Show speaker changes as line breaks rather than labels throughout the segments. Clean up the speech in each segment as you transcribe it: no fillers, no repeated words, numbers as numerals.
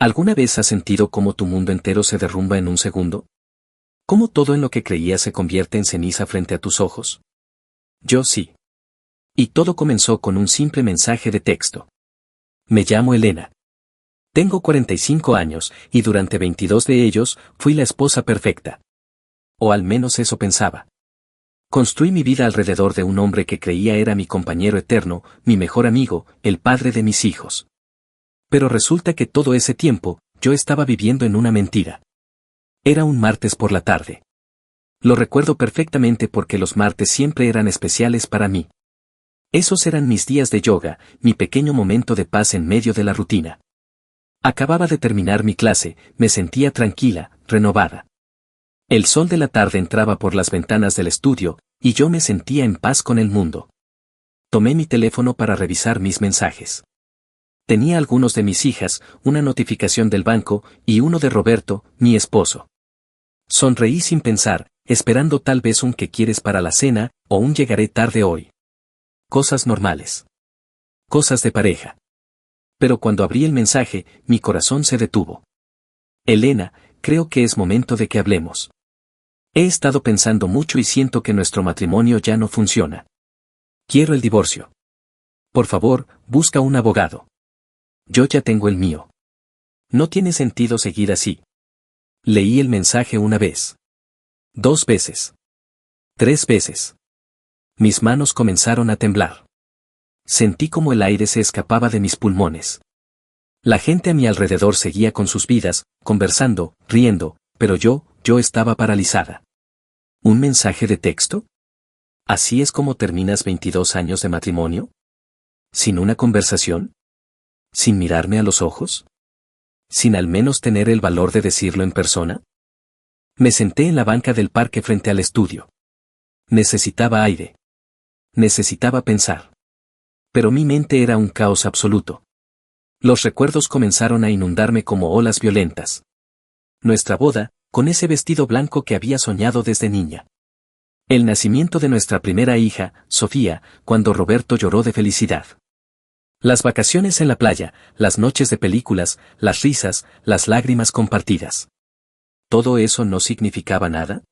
¿Alguna vez has sentido cómo tu mundo entero se derrumba en un segundo? ¿Cómo todo en lo que creías se convierte en ceniza frente a tus ojos? Yo sí. Y todo comenzó con un simple mensaje de texto. Me llamo Elena. Tengo 45 años, y durante 22 de ellos, fui la esposa perfecta. O al menos eso pensaba. Construí mi vida alrededor de un hombre que creía era mi compañero eterno, mi mejor amigo, el padre de mis hijos. Pero resulta que todo ese tiempo, yo estaba viviendo en una mentira. Era un martes por la tarde. Lo recuerdo perfectamente porque los martes siempre eran especiales para mí. Esos eran mis días de yoga, mi pequeño momento de paz en medio de la rutina. Acababa de terminar mi clase, me sentía tranquila, renovada. El sol de la tarde entraba por las ventanas del estudio, y yo me sentía en paz con el mundo. Tomé mi teléfono para revisar mis mensajes. Tenía algunos de mis hijas, una notificación del banco, y uno de Roberto, mi esposo. Sonreí sin pensar, esperando tal vez un ¿qué quieres para la cena? O un llegaré tarde hoy. Cosas normales. Cosas de pareja. Pero cuando abrí el mensaje, mi corazón se detuvo. Elena, creo que es momento de que hablemos. He estado pensando mucho y siento que nuestro matrimonio ya no funciona. Quiero el divorcio. Por favor, busca un abogado. Yo ya tengo el mío. No tiene sentido seguir así. Leí el mensaje una vez. 2 veces. 3 veces. Mis manos comenzaron a temblar. Sentí como el aire se escapaba de mis pulmones. La gente a mi alrededor seguía con sus vidas, conversando, riendo, pero yo estaba paralizada. ¿Un mensaje de texto? ¿Así es como terminas 22 años de matrimonio? ¿Sin una conversación? ¿Sin mirarme a los ojos? ¿Sin al menos tener el valor de decirlo en persona? Me senté en la banca del parque frente al estudio. Necesitaba aire. Necesitaba pensar. Pero mi mente era un caos absoluto. Los recuerdos comenzaron a inundarme como olas violentas. Nuestra boda, con ese vestido blanco que había soñado desde niña. El nacimiento de nuestra primera hija, Sofía, cuando Roberto lloró de felicidad. Las vacaciones en la playa, las noches de películas, las risas, las lágrimas compartidas. ¿Todo eso no significaba nada?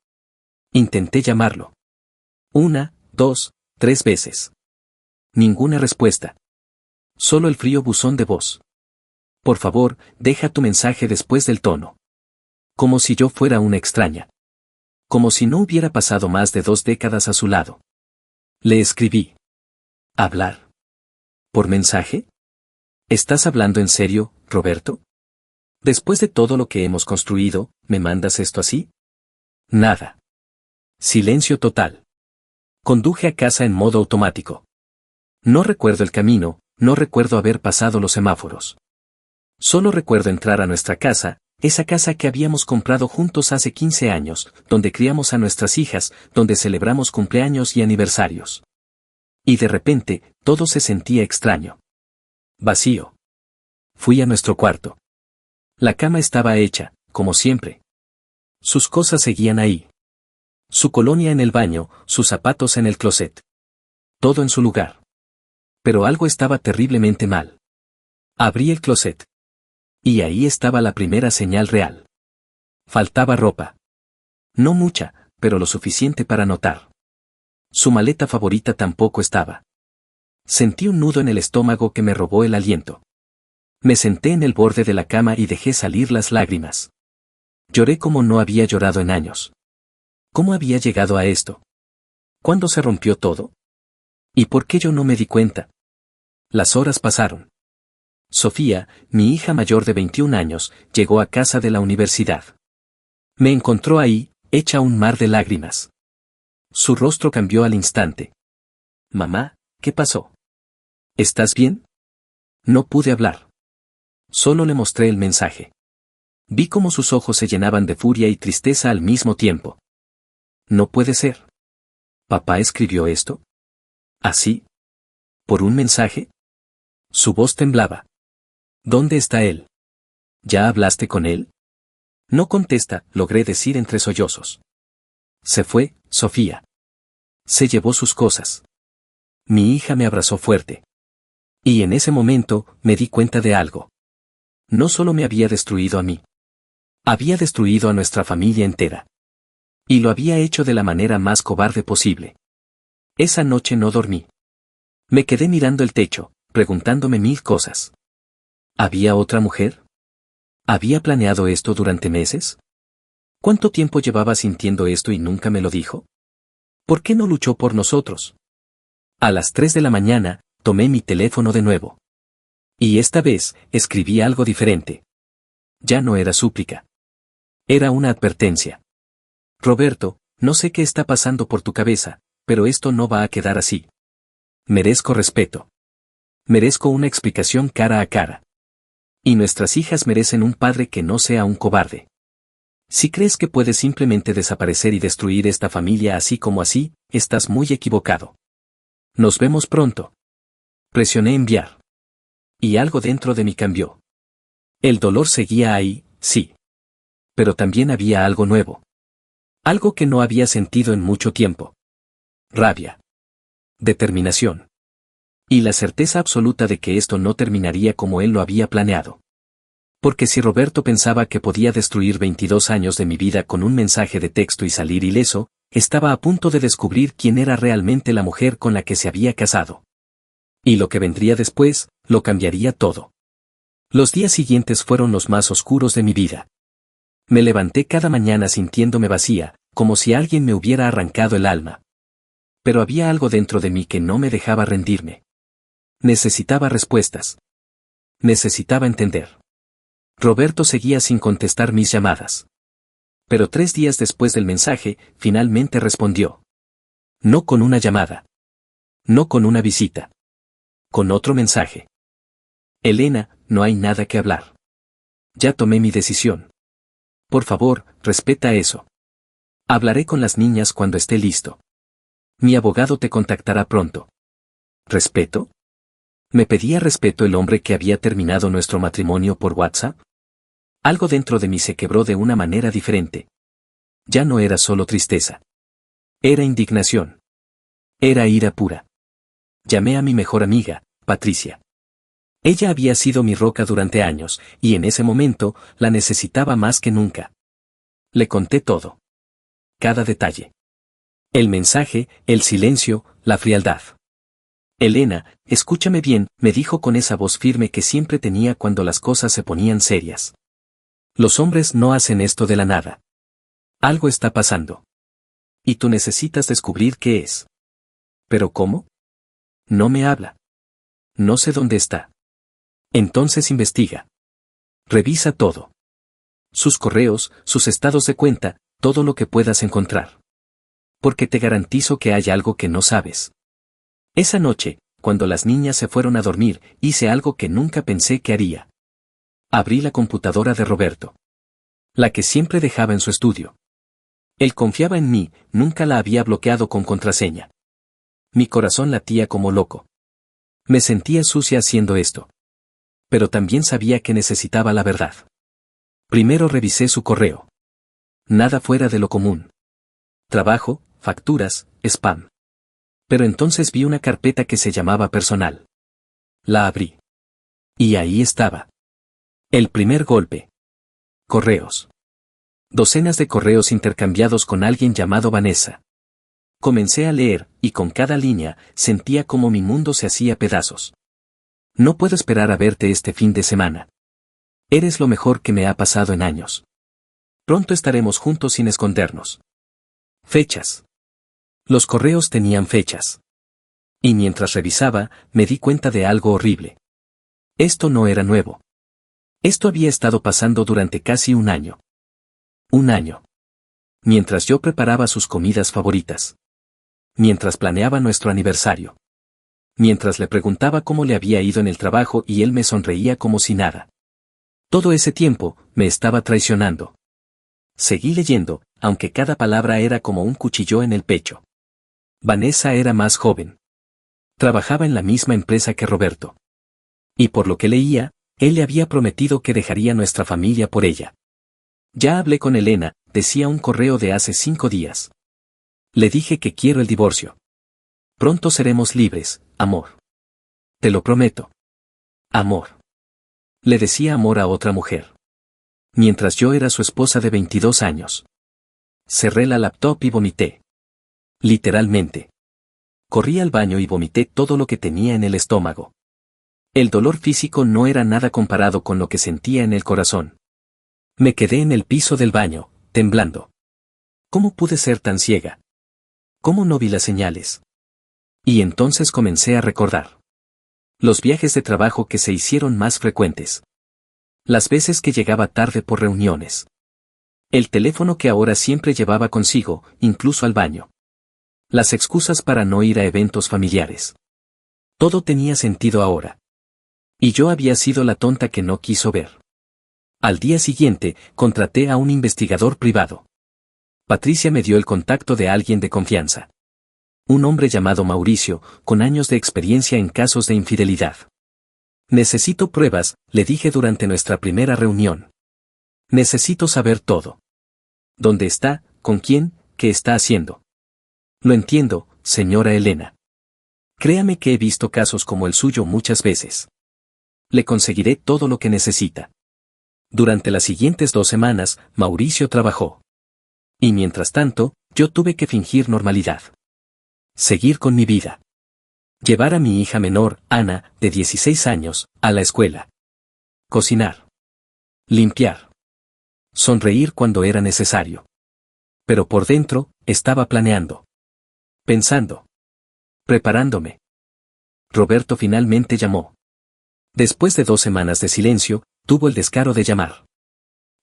Intenté llamarlo. 1, 2, 3 veces. Ninguna respuesta. Solo el frío buzón de voz. Por favor, deja tu mensaje después del tono. Como si yo fuera una extraña. Como si no hubiera pasado más de 2 décadas a su lado. Le escribí. ¿Hablar? ¿Por mensaje? ¿Estás hablando en serio, Roberto? Después de todo lo que hemos construido, ¿me mandas esto así? Nada. Silencio total. Conduje a casa en modo automático. No recuerdo el camino, no recuerdo haber pasado los semáforos. Solo recuerdo entrar a nuestra casa, esa casa que habíamos comprado juntos hace 15 años, donde criamos a nuestras hijas, donde celebramos cumpleaños y aniversarios. Y de repente, todo se sentía extraño. Vacío. Fui a nuestro cuarto. La cama estaba hecha, como siempre. Sus cosas seguían ahí. Su colonia en el baño, sus zapatos en el closet. Todo en su lugar. Pero algo estaba terriblemente mal. Abrí el closet. Y ahí estaba la primera señal real. Faltaba ropa. No mucha, pero lo suficiente para notar. Su maleta favorita tampoco estaba. Sentí un nudo en el estómago que me robó el aliento. Me senté en el borde de la cama y dejé salir las lágrimas. Lloré como no había llorado en años. ¿Cómo había llegado a esto? ¿Cuándo se rompió todo? ¿Y por qué yo no me di cuenta? Las horas pasaron. Sofía, mi hija mayor de 21 años, llegó a casa de la universidad. Me encontró ahí, hecha un mar de lágrimas. Su rostro cambió al instante. Mamá, ¿qué pasó? ¿Estás bien? No pude hablar. Solo le mostré el mensaje. Vi cómo sus ojos se llenaban de furia y tristeza al mismo tiempo. No puede ser. ¿Papá escribió esto? ¿Así? ¿Por un mensaje? Su voz temblaba. ¿Dónde está él? ¿Ya hablaste con él? No contesta, logré decir entre sollozos. Se fue, Sofía. Se llevó sus cosas. Mi hija me abrazó fuerte. Y en ese momento, me di cuenta de algo. no solo me había destruido a mí. Había destruido a nuestra familia entera. Y lo había hecho de la manera más cobarde posible. Esa noche no dormí. Me quedé mirando el techo, preguntándome mil cosas. ¿Había otra mujer? ¿Había planeado esto durante meses? ¿Cuánto tiempo llevaba sintiendo esto y nunca me lo dijo? ¿Por qué no luchó por nosotros? A las 3 de la mañana, tomé mi teléfono de nuevo. Y esta vez, escribí algo diferente. Ya no era súplica. Era una advertencia. Roberto, no sé qué está pasando por tu cabeza, pero esto no va a quedar así. Merezco respeto. Merezco una explicación cara a cara. Y nuestras hijas merecen un padre que no sea un cobarde. Si crees que puedes simplemente desaparecer y destruir esta familia así como así, estás muy equivocado. Nos vemos pronto. Presioné enviar. Y algo dentro de mí cambió. El dolor seguía ahí, sí. Pero también había algo nuevo. Algo que no había sentido en mucho tiempo. Rabia. Determinación. Y la certeza absoluta de que esto no terminaría como él lo había planeado. Porque si Roberto pensaba que podía destruir 22 años de mi vida con un mensaje de texto y salir ileso, estaba a punto de descubrir quién era realmente la mujer con la que se había casado. Y lo que vendría después, lo cambiaría todo. Los días siguientes fueron los más oscuros de mi vida. Me levanté cada mañana sintiéndome vacía, como si alguien me hubiera arrancado el alma. Pero había algo dentro de mí que no me dejaba rendirme. Necesitaba respuestas. Necesitaba entender. Roberto seguía sin contestar mis llamadas. Pero 3 días después del mensaje, finalmente respondió. No con una llamada. No con una visita. Con otro mensaje. Elena, no hay nada que hablar. Ya tomé mi decisión. Por favor, respeta eso. Hablaré con las niñas cuando esté listo. Mi abogado te contactará pronto. ¿Respeto? ¿Me pedía respeto el hombre que había terminado nuestro matrimonio por WhatsApp? Algo dentro de mí se quebró de una manera diferente. Ya no era solo tristeza. Era indignación. Era ira pura. Llamé a mi mejor amiga, Patricia. Ella había sido mi roca durante años, y en ese momento, la necesitaba más que nunca. Le conté todo. Cada detalle. El mensaje, el silencio, la frialdad. Elena, escúchame bien, me dijo con esa voz firme que siempre tenía cuando las cosas se ponían serias. Los hombres no hacen esto de la nada. Algo está pasando. Y tú necesitas descubrir qué es. ¿Pero cómo? No me habla. No sé dónde está. Entonces investiga. Revisa todo. Sus correos, sus estados de cuenta, todo lo que puedas encontrar. Porque te garantizo que hay algo que no sabes. Esa noche, cuando las niñas se fueron a dormir, hice algo que nunca pensé que haría. Abrí la computadora de Roberto. La que siempre dejaba en su estudio. Él confiaba en mí, nunca la había bloqueado con contraseña. Mi corazón latía como loco. Me sentía sucia haciendo esto. Pero también sabía que necesitaba la verdad. Primero revisé su correo. Nada fuera de lo común. Trabajo, facturas, spam. Pero entonces vi una carpeta que se llamaba personal. La abrí. Y ahí estaba. El primer golpe. Correos. Docenas de correos intercambiados con alguien llamado Vanessa. Comencé a leer, y con cada línea, sentía como mi mundo se hacía pedazos. No puedo esperar a verte este fin de semana. Eres lo mejor que me ha pasado en años. Pronto estaremos juntos sin escondernos. Fechas. Los correos tenían fechas. Y mientras revisaba, me di cuenta de algo horrible. Esto no era nuevo. Esto había estado pasando durante casi un año. Un año. Mientras yo preparaba sus comidas favoritas. Mientras planeaba nuestro aniversario. Mientras le preguntaba cómo le había ido en el trabajo y él me sonreía como si nada. Todo ese tiempo, me estaba traicionando. Seguí leyendo, aunque cada palabra era como un cuchillo en el pecho. Vanessa era más joven. Trabajaba en la misma empresa que Roberto. Y por lo que leía, él le había prometido que dejaría nuestra familia por ella. Ya hablé con Elena, decía un correo de hace 5 días. Le dije que quiero el divorcio. Pronto seremos libres, amor. Te lo prometo. Amor. Le decía amor a otra mujer. Mientras yo era su esposa de 22 años. Cerré la laptop y vomité. Literalmente. Corrí al baño y vomité todo lo que tenía en el estómago. El dolor físico no era nada comparado con lo que sentía en el corazón. Me quedé en el piso del baño, temblando. ¿Cómo pude ser tan ciega? ¿Cómo no vi las señales? Y entonces comencé a recordar. Los viajes de trabajo que se hicieron más frecuentes. Las veces que llegaba tarde por reuniones. El teléfono que ahora siempre llevaba consigo, incluso al baño. Las excusas para no ir a eventos familiares. Todo tenía sentido ahora. Y yo había sido la tonta que no quiso ver. Al día siguiente, contraté a un investigador privado. Patricia me dio el contacto de alguien de confianza. Un hombre llamado Mauricio, con años de experiencia en casos de infidelidad. Necesito pruebas, le dije durante nuestra primera reunión. Necesito saber todo. ¿Dónde está? ¿Con quién? ¿Qué está haciendo? Lo entiendo, señora Elena. Créame que he visto casos como el suyo muchas veces. Le conseguiré todo lo que necesita. Durante las siguientes 2 semanas, Mauricio trabajó. Y mientras tanto, yo tuve que fingir normalidad. Seguir con mi vida. Llevar a mi hija menor, Ana, de 16 años, a la escuela. Cocinar. Limpiar. Sonreír cuando era necesario. Pero por dentro, estaba planeando. Pensando. Preparándome. Roberto finalmente llamó. Después de 2 semanas de silencio, tuvo el descaro de llamar.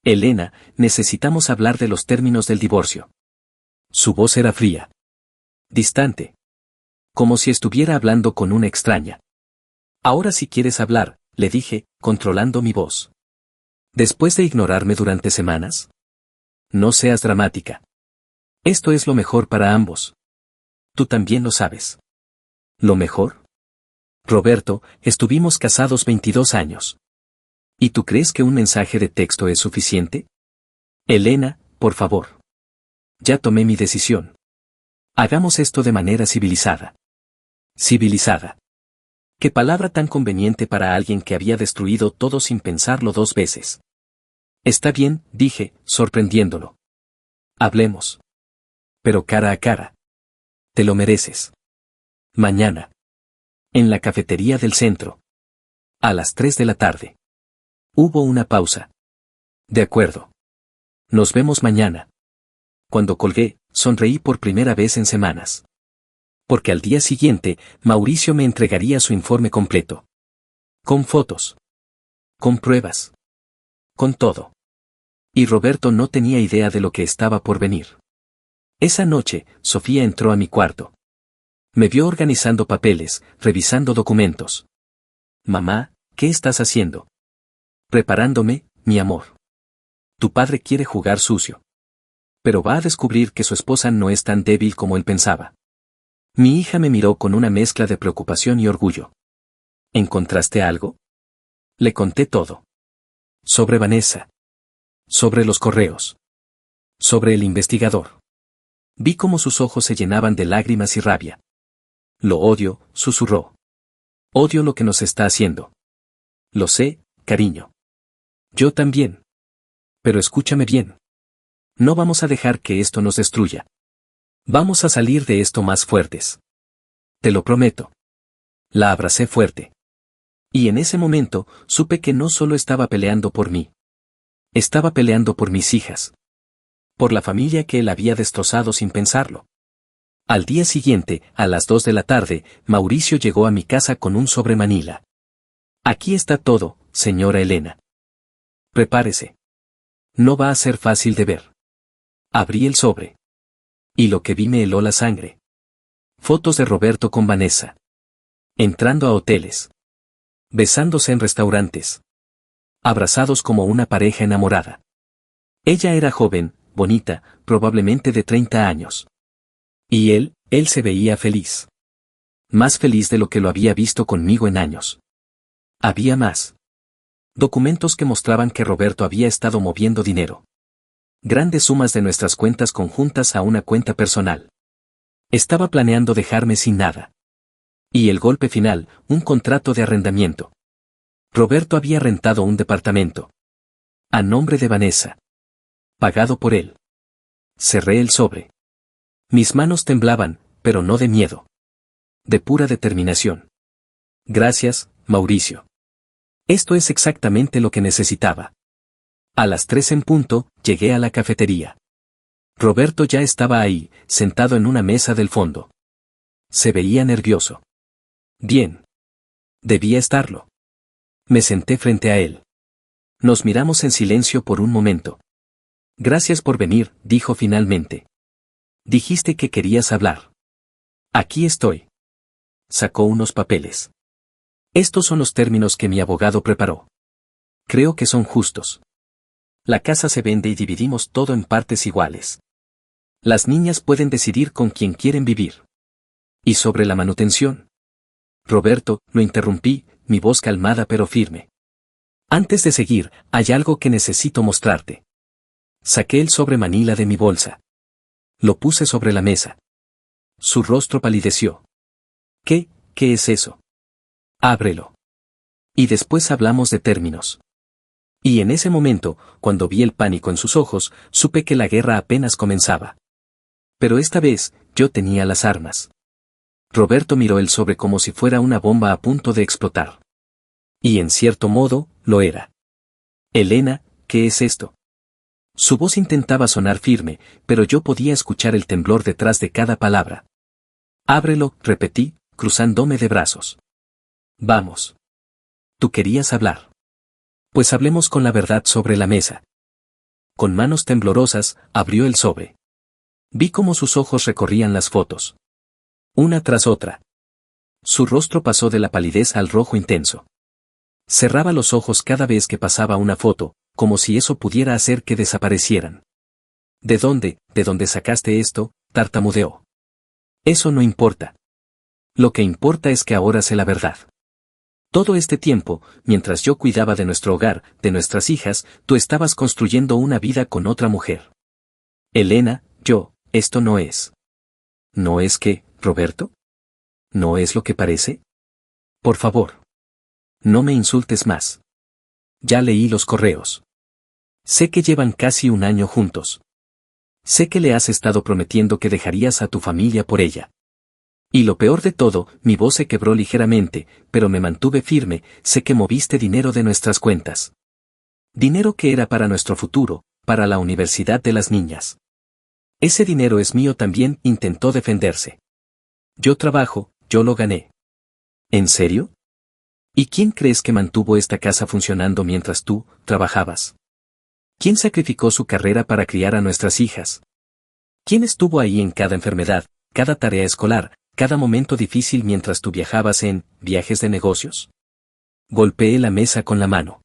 Elena, necesitamos hablar de los términos del divorcio. Su voz era fría. Distante. Como si estuviera hablando con una extraña. Ahora si quieres hablar, le dije, controlando mi voz. Después de ignorarme durante semanas. No seas dramática. Esto es lo mejor para ambos. Tú también lo sabes. ¿Lo mejor? Roberto, estuvimos casados 22 años. ¿Y tú crees que un mensaje de texto es suficiente? Elena, por favor. Ya tomé mi decisión. Hagamos esto de manera civilizada. Civilizada. Qué palabra tan conveniente para alguien que había destruido todo sin pensarlo 2 veces. Está bien, dije, sorprendiéndolo. Hablemos. Pero cara a cara. Te lo mereces. Mañana. En la cafetería del centro. A las 3 de la tarde. Hubo una pausa. De acuerdo. Nos vemos mañana. Cuando colgué, sonreí por primera vez en semanas. Porque al día siguiente, Mauricio me entregaría su informe completo. Con fotos. Con pruebas. Con todo. Y Roberto no tenía idea de lo que estaba por venir. Esa noche, Sofía entró a mi cuarto. Me vio organizando papeles, revisando documentos. Mamá, ¿qué estás haciendo? Preparándome, mi amor. Tu padre quiere jugar sucio. Pero va a descubrir que su esposa no es tan débil como él pensaba. Mi hija me miró con una mezcla de preocupación y orgullo. ¿Encontraste algo? Le conté todo. Sobre Vanessa. Sobre los correos. Sobre el investigador. Vi cómo sus ojos se llenaban de lágrimas y rabia. Lo odio, susurró. Odio lo que nos está haciendo. Lo sé, cariño. Yo también. Pero escúchame bien. No vamos a dejar que esto nos destruya. Vamos a salir de esto más fuertes. Te lo prometo. La abracé fuerte. Y en ese momento, supe que no solo estaba peleando por mí. Estaba peleando por mis hijas. Por la familia que él había destrozado sin pensarlo. Al día siguiente, a las 2 de la tarde, Mauricio llegó a mi casa con un sobre Manila. Aquí está todo, señora Elena. Prepárese. No va a ser fácil de ver. Abrí el sobre. Y lo que vi me heló la sangre. Fotos de Roberto con Vanessa. Entrando a hoteles. Besándose en restaurantes. Abrazados como una pareja enamorada. Ella era joven, bonita, probablemente de 30 años. Y él se veía feliz. Más feliz de lo que lo había visto conmigo en años. Había más. Documentos que mostraban que Roberto había estado moviendo dinero. Grandes sumas de nuestras cuentas conjuntas a una cuenta personal. Estaba planeando dejarme sin nada. Y el golpe final, un contrato de arrendamiento. Roberto había rentado un departamento. A nombre de Vanessa. Pagado por él. Cerré el sobre. Mis manos temblaban, pero no de miedo. De pura determinación. Gracias, Mauricio. Esto es exactamente lo que necesitaba. A las 3 en punto, llegué a la cafetería. Roberto ya estaba ahí, sentado en una mesa del fondo. Se veía nervioso. Bien. Debía estarlo. Me senté frente a él. Nos miramos en silencio por un momento. Gracias por venir, dijo finalmente. Dijiste que querías hablar. Aquí estoy. Sacó unos papeles. Estos son los términos que mi abogado preparó. Creo que son justos. La casa se vende y dividimos todo en partes iguales. Las niñas pueden decidir con quién quieren vivir. ¿Y sobre la manutención? Roberto, lo interrumpí, mi voz calmada pero firme. Antes de seguir, hay algo que necesito mostrarte. Saqué el sobre manila de mi bolsa. Lo puse sobre la mesa. Su rostro palideció. ¿Qué es eso? Ábrelo. Y después hablamos de términos. Y en ese momento, cuando vi el pánico en sus ojos, supe que la guerra apenas comenzaba. Pero esta vez, yo tenía las armas. Roberto miró el sobre como si fuera una bomba a punto de explotar. Y en cierto modo, lo era. Elena, ¿qué es esto? Su voz intentaba sonar firme, pero yo podía escuchar el temblor detrás de cada palabra. Ábrelo, repetí, cruzándome de brazos. Vamos. Tú querías hablar. Pues hablemos con la verdad sobre la mesa. Con manos temblorosas, abrió el sobre. Vi cómo sus ojos recorrían las fotos. Una tras otra. Su rostro pasó de la palidez al rojo intenso. Cerraba los ojos cada vez que pasaba una foto, como si eso pudiera hacer que desaparecieran. ¿De dónde sacaste esto?, tartamudeó. Eso no importa. Lo que importa es que ahora sé la verdad. Todo este tiempo, mientras yo cuidaba de nuestro hogar, de nuestras hijas, tú estabas construyendo una vida con otra mujer. Elena, esto no es. ¿No es qué, Roberto? ¿No es lo que parece? Por favor. No me insultes más. Ya leí los correos. Sé que llevan casi un año juntos. Sé que le has estado prometiendo que dejarías a tu familia por ella. Y lo peor de todo, mi voz se quebró ligeramente, pero me mantuve firme, sé que moviste dinero de nuestras cuentas. Dinero que era para nuestro futuro, para la universidad de las niñas. Ese dinero es mío también, intentó defenderse. Yo trabajo, yo lo gané. ¿En serio? ¿Y quién crees que mantuvo esta casa funcionando mientras tú trabajabas? ¿Quién sacrificó su carrera para criar a nuestras hijas? ¿Quién estuvo ahí en cada enfermedad, cada tarea escolar, cada momento difícil mientras tú viajabas en viajes de negocios? Golpeé la mesa con la mano.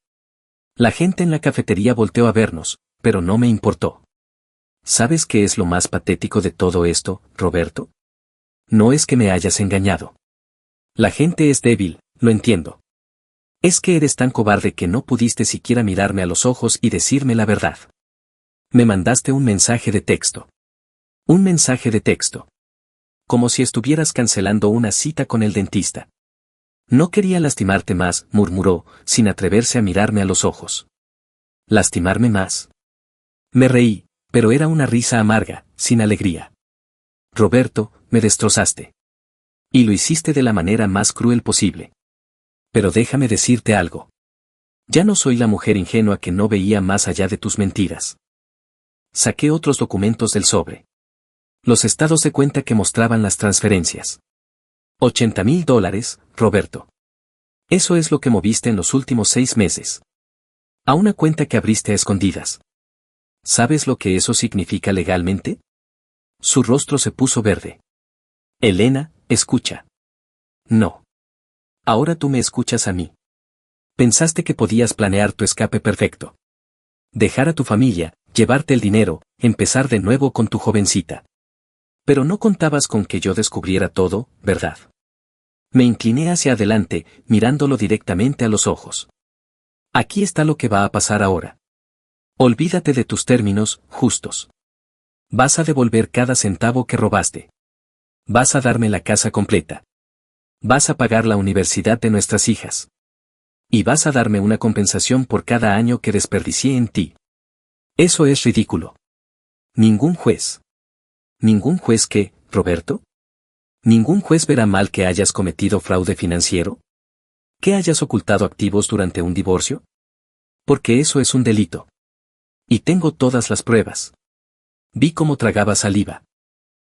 La gente en la cafetería volteó a vernos, pero no me importó. ¿Sabes qué es lo más patético de todo esto, Roberto? No es que me hayas engañado. La gente es débil, lo entiendo. Es que eres tan cobarde que no pudiste siquiera mirarme a los ojos y decirme la verdad. Me mandaste un mensaje de texto. Un mensaje de texto. Como si estuvieras cancelando una cita con el dentista. No quería lastimarte más, murmuró, sin atreverse a mirarme a los ojos. ¿Lastimarme más? Me reí, pero era una risa amarga, sin alegría. Roberto, me destrozaste. Y lo hiciste de la manera más cruel posible. Pero déjame decirte algo. Ya no soy la mujer ingenua que no veía más allá de tus mentiras. Saqué otros documentos del sobre. Los estados de cuenta que mostraban las transferencias. $80,000, Roberto. Eso es lo que moviste en los últimos 6 meses. A una cuenta que abriste a escondidas. ¿Sabes lo que eso significa legalmente? Su rostro se puso verde. Elena, escucha. No. Ahora tú me escuchas a mí. Pensaste que podías planear tu escape perfecto. Dejar a tu familia, llevarte el dinero, empezar de nuevo con tu jovencita. Pero no contabas con que yo descubriera todo, ¿verdad? Me incliné hacia adelante, mirándolo directamente a los ojos. Aquí está lo que va a pasar ahora. Olvídate de tus términos justos. Vas a devolver cada centavo que robaste. Vas a darme la casa completa. Vas a pagar la universidad de nuestras hijas. Y vas a darme una compensación por cada año que desperdicié en ti. Eso es ridículo. Ningún juez. ¿Ningún juez qué, Roberto? ¿Ningún juez verá mal que hayas cometido fraude financiero? ¿Que hayas ocultado activos durante un divorcio? Porque eso es un delito. Y tengo todas las pruebas. Vi cómo tragaba saliva.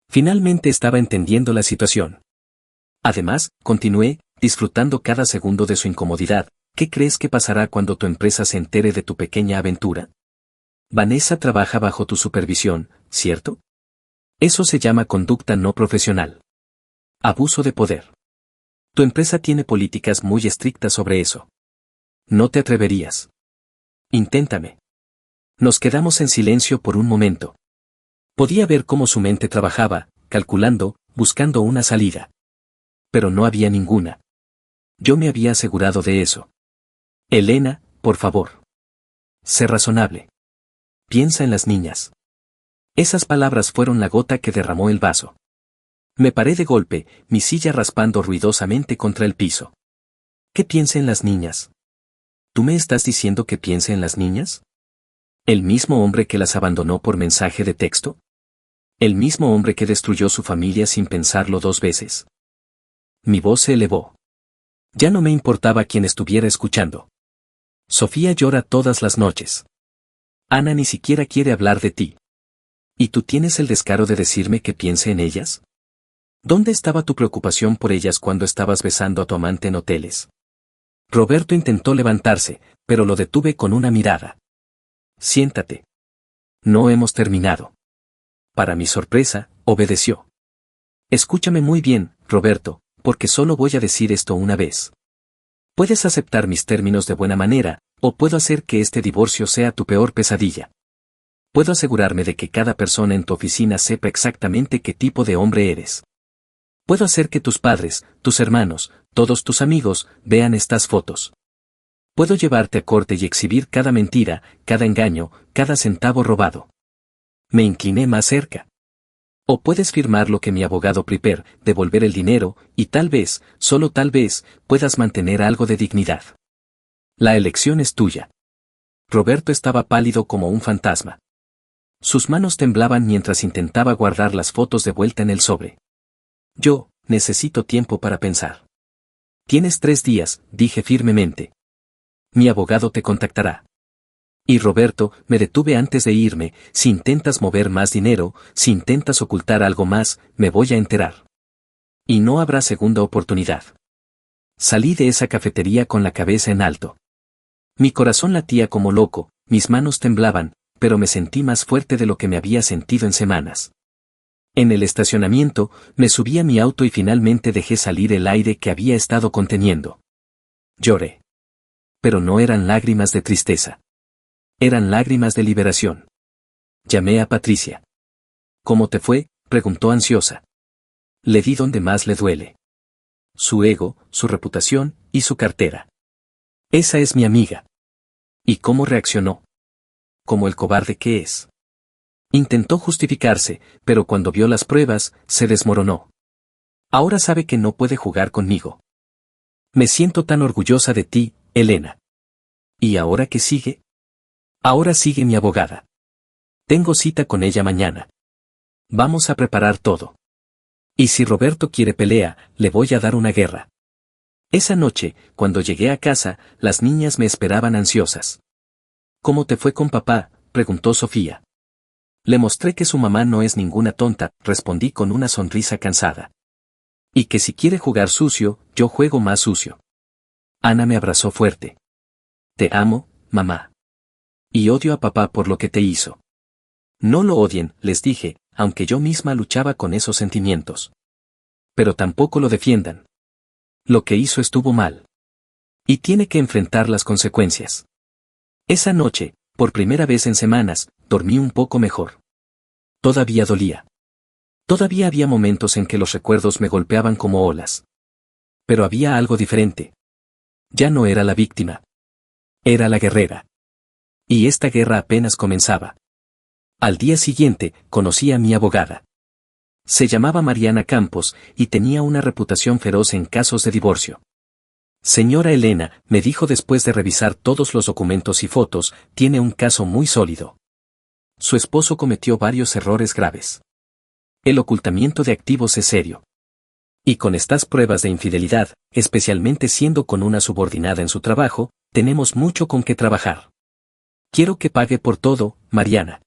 Finalmente estaba entendiendo la situación. Además, continué, disfrutando cada segundo de su incomodidad. ¿Qué crees que pasará cuando tu empresa se entere de tu pequeña aventura? Vanessa trabaja bajo tu supervisión, ¿cierto? Eso se llama conducta no profesional. Abuso de poder. Tu empresa tiene políticas muy estrictas sobre eso. No te atreverías. Inténtame. Nos quedamos en silencio por un momento. Podía ver cómo su mente trabajaba, calculando, buscando una salida. Pero no había ninguna. Yo me había asegurado de eso. Elena, por favor. Sé razonable. Piensa en las niñas. Esas palabras fueron la gota que derramó el vaso. Me paré de golpe, mi silla raspando ruidosamente contra el piso. ¿Qué piensa en las niñas? ¿Tú me estás diciendo que piense en las niñas? ¿El mismo hombre que las abandonó por mensaje de texto? ¿El mismo hombre que destruyó su familia sin pensarlo 2 veces? Mi voz se elevó. Ya no me importaba quién estuviera escuchando. Sofía llora todas las noches. Ana ni siquiera quiere hablar de ti. ¿Y tú tienes el descaro de decirme que piense en ellas? ¿Dónde estaba tu preocupación por ellas cuando estabas besando a tu amante en hoteles? Roberto intentó levantarse, pero lo detuve con una mirada. Siéntate. No hemos terminado. Para mi sorpresa, obedeció. Escúchame muy bien, Roberto, porque solo voy a decir esto una vez. Puedes aceptar mis términos de buena manera, o puedo hacer que este divorcio sea tu peor pesadilla. Puedo asegurarme de que cada persona en tu oficina sepa exactamente qué tipo de hombre eres. Puedo hacer que tus padres, tus hermanos, todos tus amigos, vean estas fotos. Puedo llevarte a corte y exhibir cada mentira, cada engaño, cada centavo robado. Me incliné más cerca. O puedes firmar lo que mi abogado Prepper, devolver el dinero, y tal vez, solo tal vez, puedas mantener algo de dignidad. La elección es tuya. Roberto estaba pálido como un fantasma. Sus manos temblaban mientras intentaba guardar las fotos de vuelta en el sobre. Yo, necesito tiempo para pensar. Tienes 3 días, dije firmemente. Mi abogado te contactará. Y Roberto, me detuve antes de irme, si intentas mover más dinero, si intentas ocultar algo más, me voy a enterar. Y no habrá segunda oportunidad. Salí de esa cafetería con la cabeza en alto. Mi corazón latía como loco, mis manos temblaban, pero me sentí más fuerte de lo que me había sentido en semanas. En el estacionamiento, me subí a mi auto y finalmente dejé salir el aire que había estado conteniendo. Lloré. Pero no eran lágrimas de tristeza. Eran lágrimas de liberación. Llamé a Patricia. ¿Cómo te fue?, preguntó ansiosa. Le di donde más le duele. Su ego, su reputación, y su cartera. Esa es mi amiga. ¿Y cómo reaccionó? Como el cobarde que es. Intentó justificarse, pero cuando vio las pruebas, se desmoronó. Ahora sabe que no puede jugar conmigo. Me siento tan orgullosa de ti, Elena. ¿Y ahora qué sigue? Ahora sigue mi abogada. Tengo cita con ella mañana. Vamos a preparar todo. Y si Roberto quiere pelea, le voy a dar una guerra. Esa noche, cuando llegué a casa, las niñas me esperaban ansiosas. ¿Cómo te fue con papá?, preguntó Sofía. Le mostré que su mamá no es ninguna tonta, respondí con una sonrisa cansada. Y que si quiere jugar sucio, yo juego más sucio. Ana me abrazó fuerte. Te amo, mamá. Y odio a papá por lo que te hizo. No lo odien, les dije, aunque yo misma luchaba con esos sentimientos. Pero tampoco lo defiendan. Lo que hizo estuvo mal. Y tiene que enfrentar las consecuencias. Esa noche, por primera vez en semanas, dormí un poco mejor. Todavía dolía. Todavía había momentos en que los recuerdos me golpeaban como olas. Pero había algo diferente. Ya no era la víctima. Era la guerrera. Y esta guerra apenas comenzaba. Al día siguiente, conocí a mi abogada. Se llamaba Mariana Campos, y tenía una reputación feroz en casos de divorcio. Señora Elena, me dijo después de revisar todos los documentos y fotos, tiene un caso muy sólido. Su esposo cometió varios errores graves. El ocultamiento de activos es serio. Y con estas pruebas de infidelidad, especialmente siendo con una subordinada en su trabajo, tenemos mucho con qué trabajar. Quiero que pague por todo, Mariana.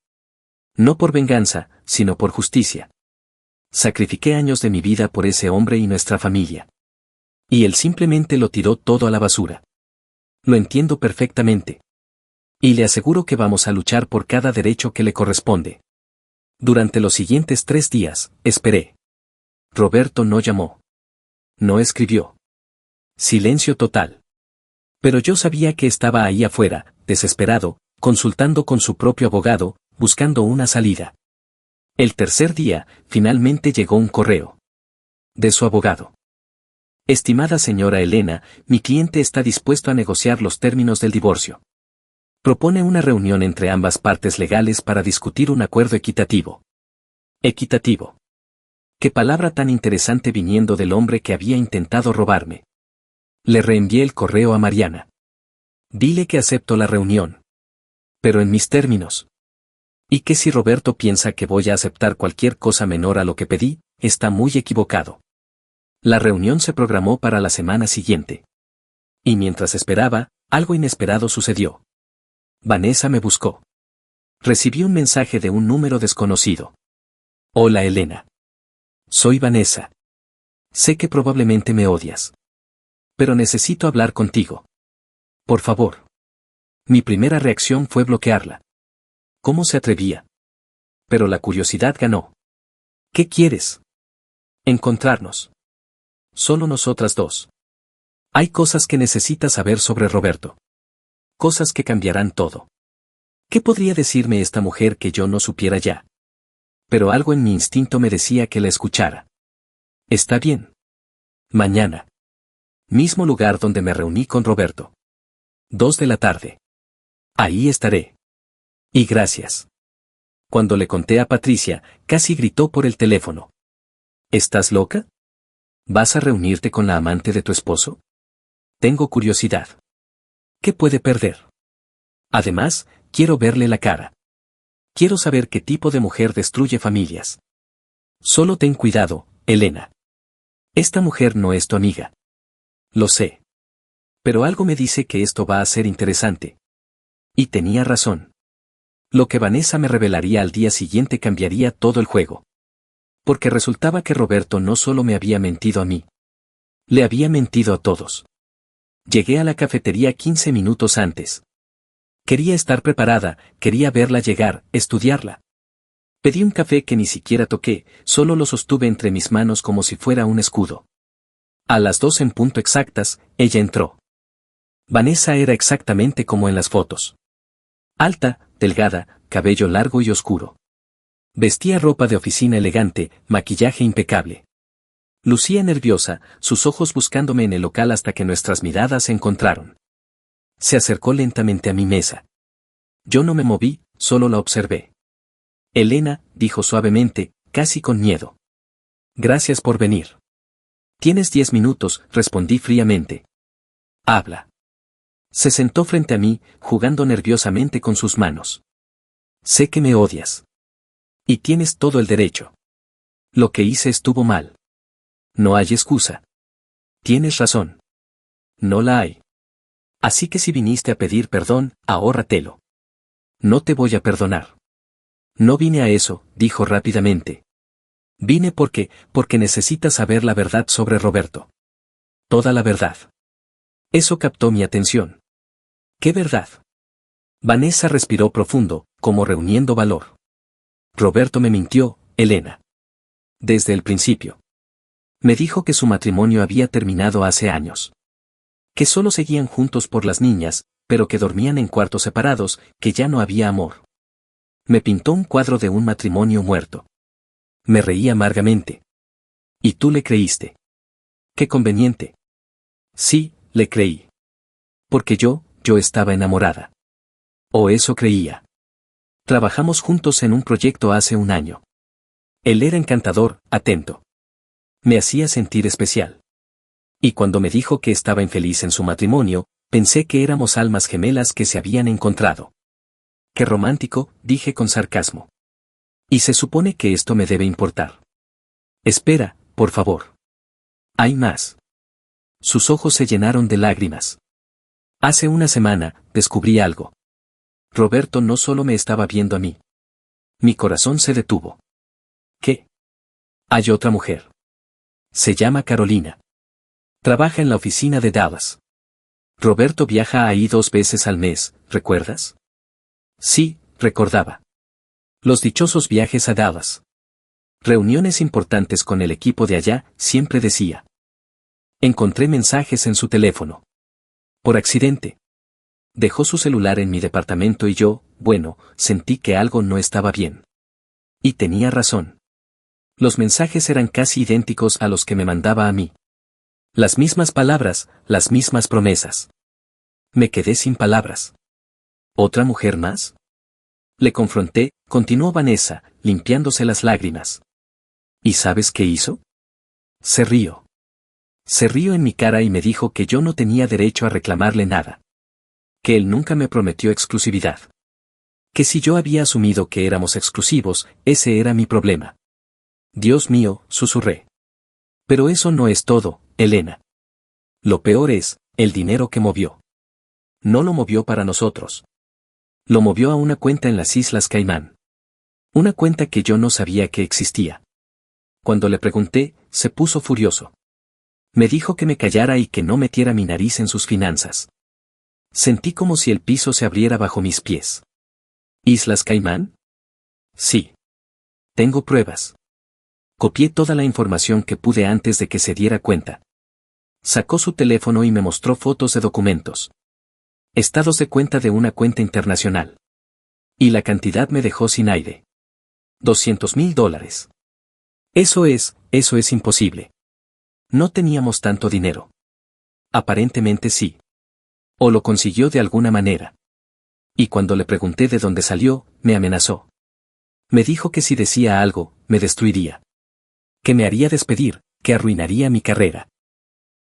No por venganza, sino por justicia. Sacrifiqué años de mi vida por ese hombre y nuestra familia. Y él simplemente lo tiró todo a la basura. Lo entiendo perfectamente. Y le aseguro que vamos a luchar por cada derecho que le corresponde. Durante los siguientes 3 días, esperé. Roberto no llamó. No escribió. Silencio total. Pero yo sabía que estaba ahí afuera, desesperado, consultando con su propio abogado, buscando una salida. El tercer día, finalmente llegó un correo. De su abogado. Estimada señora Elena, mi cliente está dispuesto a negociar los términos del divorcio. Propone una reunión entre ambas partes legales para discutir un acuerdo equitativo. Equitativo. Qué palabra tan interesante viniendo del hombre que había intentado robarme. Le reenvié el correo a Mariana. Dile que acepto la reunión. Pero en mis términos. Y que si Roberto piensa que voy a aceptar cualquier cosa menor a lo que pedí, está muy equivocado. La reunión se programó para la semana siguiente. Y mientras esperaba, algo inesperado sucedió. Vanessa me buscó. Recibí un mensaje de un número desconocido. Hola Elena. Soy Vanessa. Sé que probablemente me odias. Pero necesito hablar contigo. Por favor. Mi primera reacción fue bloquearla. ¿Cómo se atrevía? Pero la curiosidad ganó. ¿Qué quieres? Encontrarnos. Solo nosotras dos. Hay cosas que necesitas saber sobre Roberto. Cosas que cambiarán todo. ¿Qué podría decirme esta mujer que yo no supiera ya? Pero algo en mi instinto me decía que la escuchara. Está bien. Mañana. Mismo lugar donde me reuní con Roberto. 2 de la tarde. Ahí estaré. Y gracias. Cuando le conté a Patricia, casi gritó por el teléfono. ¿Estás loca? ¿Vas a reunirte con la amante de tu esposo? Tengo curiosidad. ¿Qué puede perder? Además, quiero verle la cara. Quiero saber qué tipo de mujer destruye familias. Solo ten cuidado, Elena. Esta mujer no es tu amiga. Lo sé. Pero algo me dice que esto va a ser interesante. Y tenía razón. Lo que Vanessa me revelaría al día siguiente cambiaría todo el juego. Porque resultaba que Roberto no solo me había mentido a mí. Le había mentido a todos. Llegué a la cafetería 15 minutos antes. Quería estar preparada, quería verla llegar, estudiarla. Pedí un café que ni siquiera toqué, solo lo sostuve entre mis manos como si fuera un escudo. A las 2 en punto exactas, ella entró. Vanessa era exactamente como en las fotos. Alta, delgada, cabello largo y oscuro. Vestía ropa de oficina elegante, maquillaje impecable. Lucía nerviosa, sus ojos buscándome en el local hasta que nuestras miradas se encontraron. Se acercó lentamente a mi mesa. Yo no me moví, solo la observé. Elena, dijo suavemente, casi con miedo. Gracias por venir. Tienes 10 minutos, respondí fríamente. Habla. Se sentó frente a mí, jugando nerviosamente con sus manos. Sé que me odias. Y tienes todo el derecho. Lo que hice estuvo mal. No hay excusa. Tienes razón. No la hay. Así que si viniste a pedir perdón, ahórratelo. No te voy a perdonar. No vine a eso, dijo rápidamente. Vine porque necesitas saber la verdad sobre Roberto. Toda la verdad. Eso captó mi atención. ¿Qué verdad? Vanessa respiró profundo, como reuniendo valor. Roberto me mintió, Elena. Desde el principio. Me dijo que su matrimonio había terminado hace años. Que solo seguían juntos por las niñas, pero que dormían en cuartos separados, que ya no había amor. Me pintó un cuadro de un matrimonio muerto. Me reí amargamente. ¿Y tú le creíste? Qué conveniente. Sí, le creí. Porque yo estaba enamorada. O eso creía. Trabajamos juntos en un proyecto hace un año. Él era encantador, atento. Me hacía sentir especial. Y cuando me dijo que estaba infeliz en su matrimonio, pensé que éramos almas gemelas que se habían encontrado. Qué romántico, dije con sarcasmo. Y se supone que esto me debe importar. Espera, por favor. Hay más. Sus ojos se llenaron de lágrimas. Hace una semana, descubrí algo. Roberto no solo me estaba viendo a mí. Mi corazón se detuvo. ¿Qué? Hay otra mujer. Se llama Carolina. Trabaja en la oficina de Dallas. Roberto viaja ahí 2 veces al mes, ¿recuerdas? Sí, recordaba. Los dichosos viajes a Dallas. Reuniones importantes con el equipo de allá, siempre decía. Encontré mensajes en su teléfono. Por accidente. Dejó su celular en mi departamento y yo, bueno, sentí que algo no estaba bien. Y tenía razón. Los mensajes eran casi idénticos a los que me mandaba a mí. Las mismas palabras, las mismas promesas. Me quedé sin palabras. ¿Otra mujer más? Le confronté, continuó Vanessa, limpiándose las lágrimas. ¿Y sabes qué hizo? Se rió. Se rió en mi cara y me dijo que yo no tenía derecho a reclamarle nada. Que él nunca me prometió exclusividad. Que si yo había asumido que éramos exclusivos, ese era mi problema. Dios mío, susurré. Pero eso no es todo, Elena. Lo peor es, el dinero que movió. No lo movió para nosotros. Lo movió a una cuenta en las Islas Caimán. Una cuenta que yo no sabía que existía. Cuando le pregunté, se puso furioso. Me dijo que me callara y que no metiera mi nariz en sus finanzas. Sentí como si el piso se abriera bajo mis pies. ¿Islas Caimán? Sí. Tengo pruebas. Copié toda la información que pude antes de que se diera cuenta. Sacó su teléfono y me mostró fotos de documentos. Estados de cuenta de una cuenta internacional. Y la cantidad me dejó sin aire. $200,000. Eso es imposible. No teníamos tanto dinero. Aparentemente sí. O lo consiguió de alguna manera. Y cuando le pregunté de dónde salió, me amenazó. Me dijo que si decía algo, me destruiría. Que me haría despedir, que arruinaría mi carrera.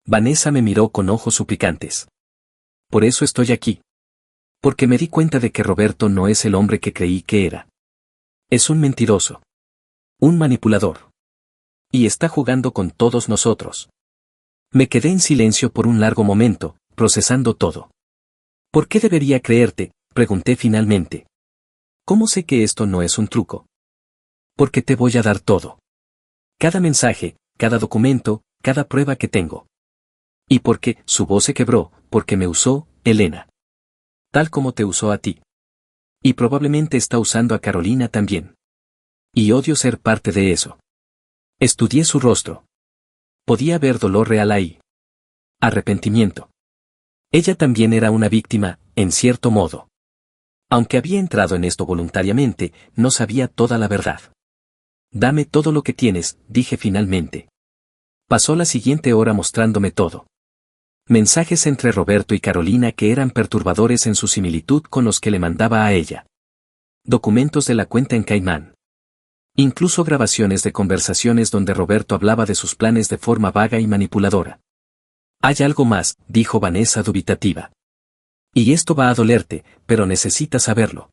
Vanessa me miró con ojos suplicantes. Por eso estoy aquí. Porque me di cuenta de que Roberto no es el hombre que creí que era. Es un mentiroso. Un manipulador. Y está jugando con todos nosotros. Me quedé en silencio por un largo momento, procesando todo. ¿Por qué debería creerte?, pregunté finalmente. ¿Cómo sé que esto no es un truco? Porque te voy a dar todo. Cada mensaje, cada documento, cada prueba que tengo. Y porque su voz se quebró, porque me usó, Elena. Tal como te usó a ti. Y probablemente está usando a Carolina también. Y odio ser parte de eso. Estudié su rostro. Podía ver dolor real ahí. Arrepentimiento. Ella también era una víctima, en cierto modo. Aunque había entrado en esto voluntariamente, no sabía toda la verdad. Dame todo lo que tienes, dije finalmente. Pasó la siguiente hora mostrándome todo. Mensajes entre Roberto y Carolina que eran perturbadores en su similitud con los que le mandaba a ella. Documentos de la cuenta en Caimán. Incluso grabaciones de conversaciones donde Roberto hablaba de sus planes de forma vaga y manipuladora. Hay algo más, dijo Vanessa dubitativa. Y esto va a dolerte, pero necesitas saberlo.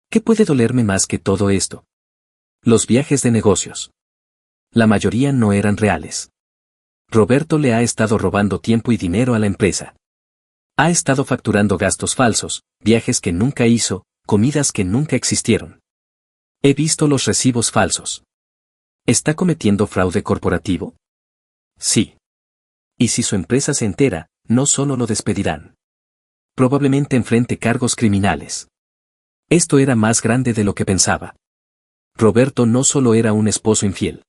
¿Qué puede dolerme más que todo esto? Los viajes de negocios. La mayoría no eran reales. Roberto le ha estado robando tiempo y dinero a la empresa. Ha estado facturando gastos falsos, viajes que nunca hizo, comidas que nunca existieron. He visto los recibos falsos. ¿Está cometiendo fraude corporativo? Sí. Y si su empresa se entera, no solo lo despedirán. Probablemente enfrente cargos criminales. Esto era más grande de lo que pensaba. Roberto no solo era un esposo infiel.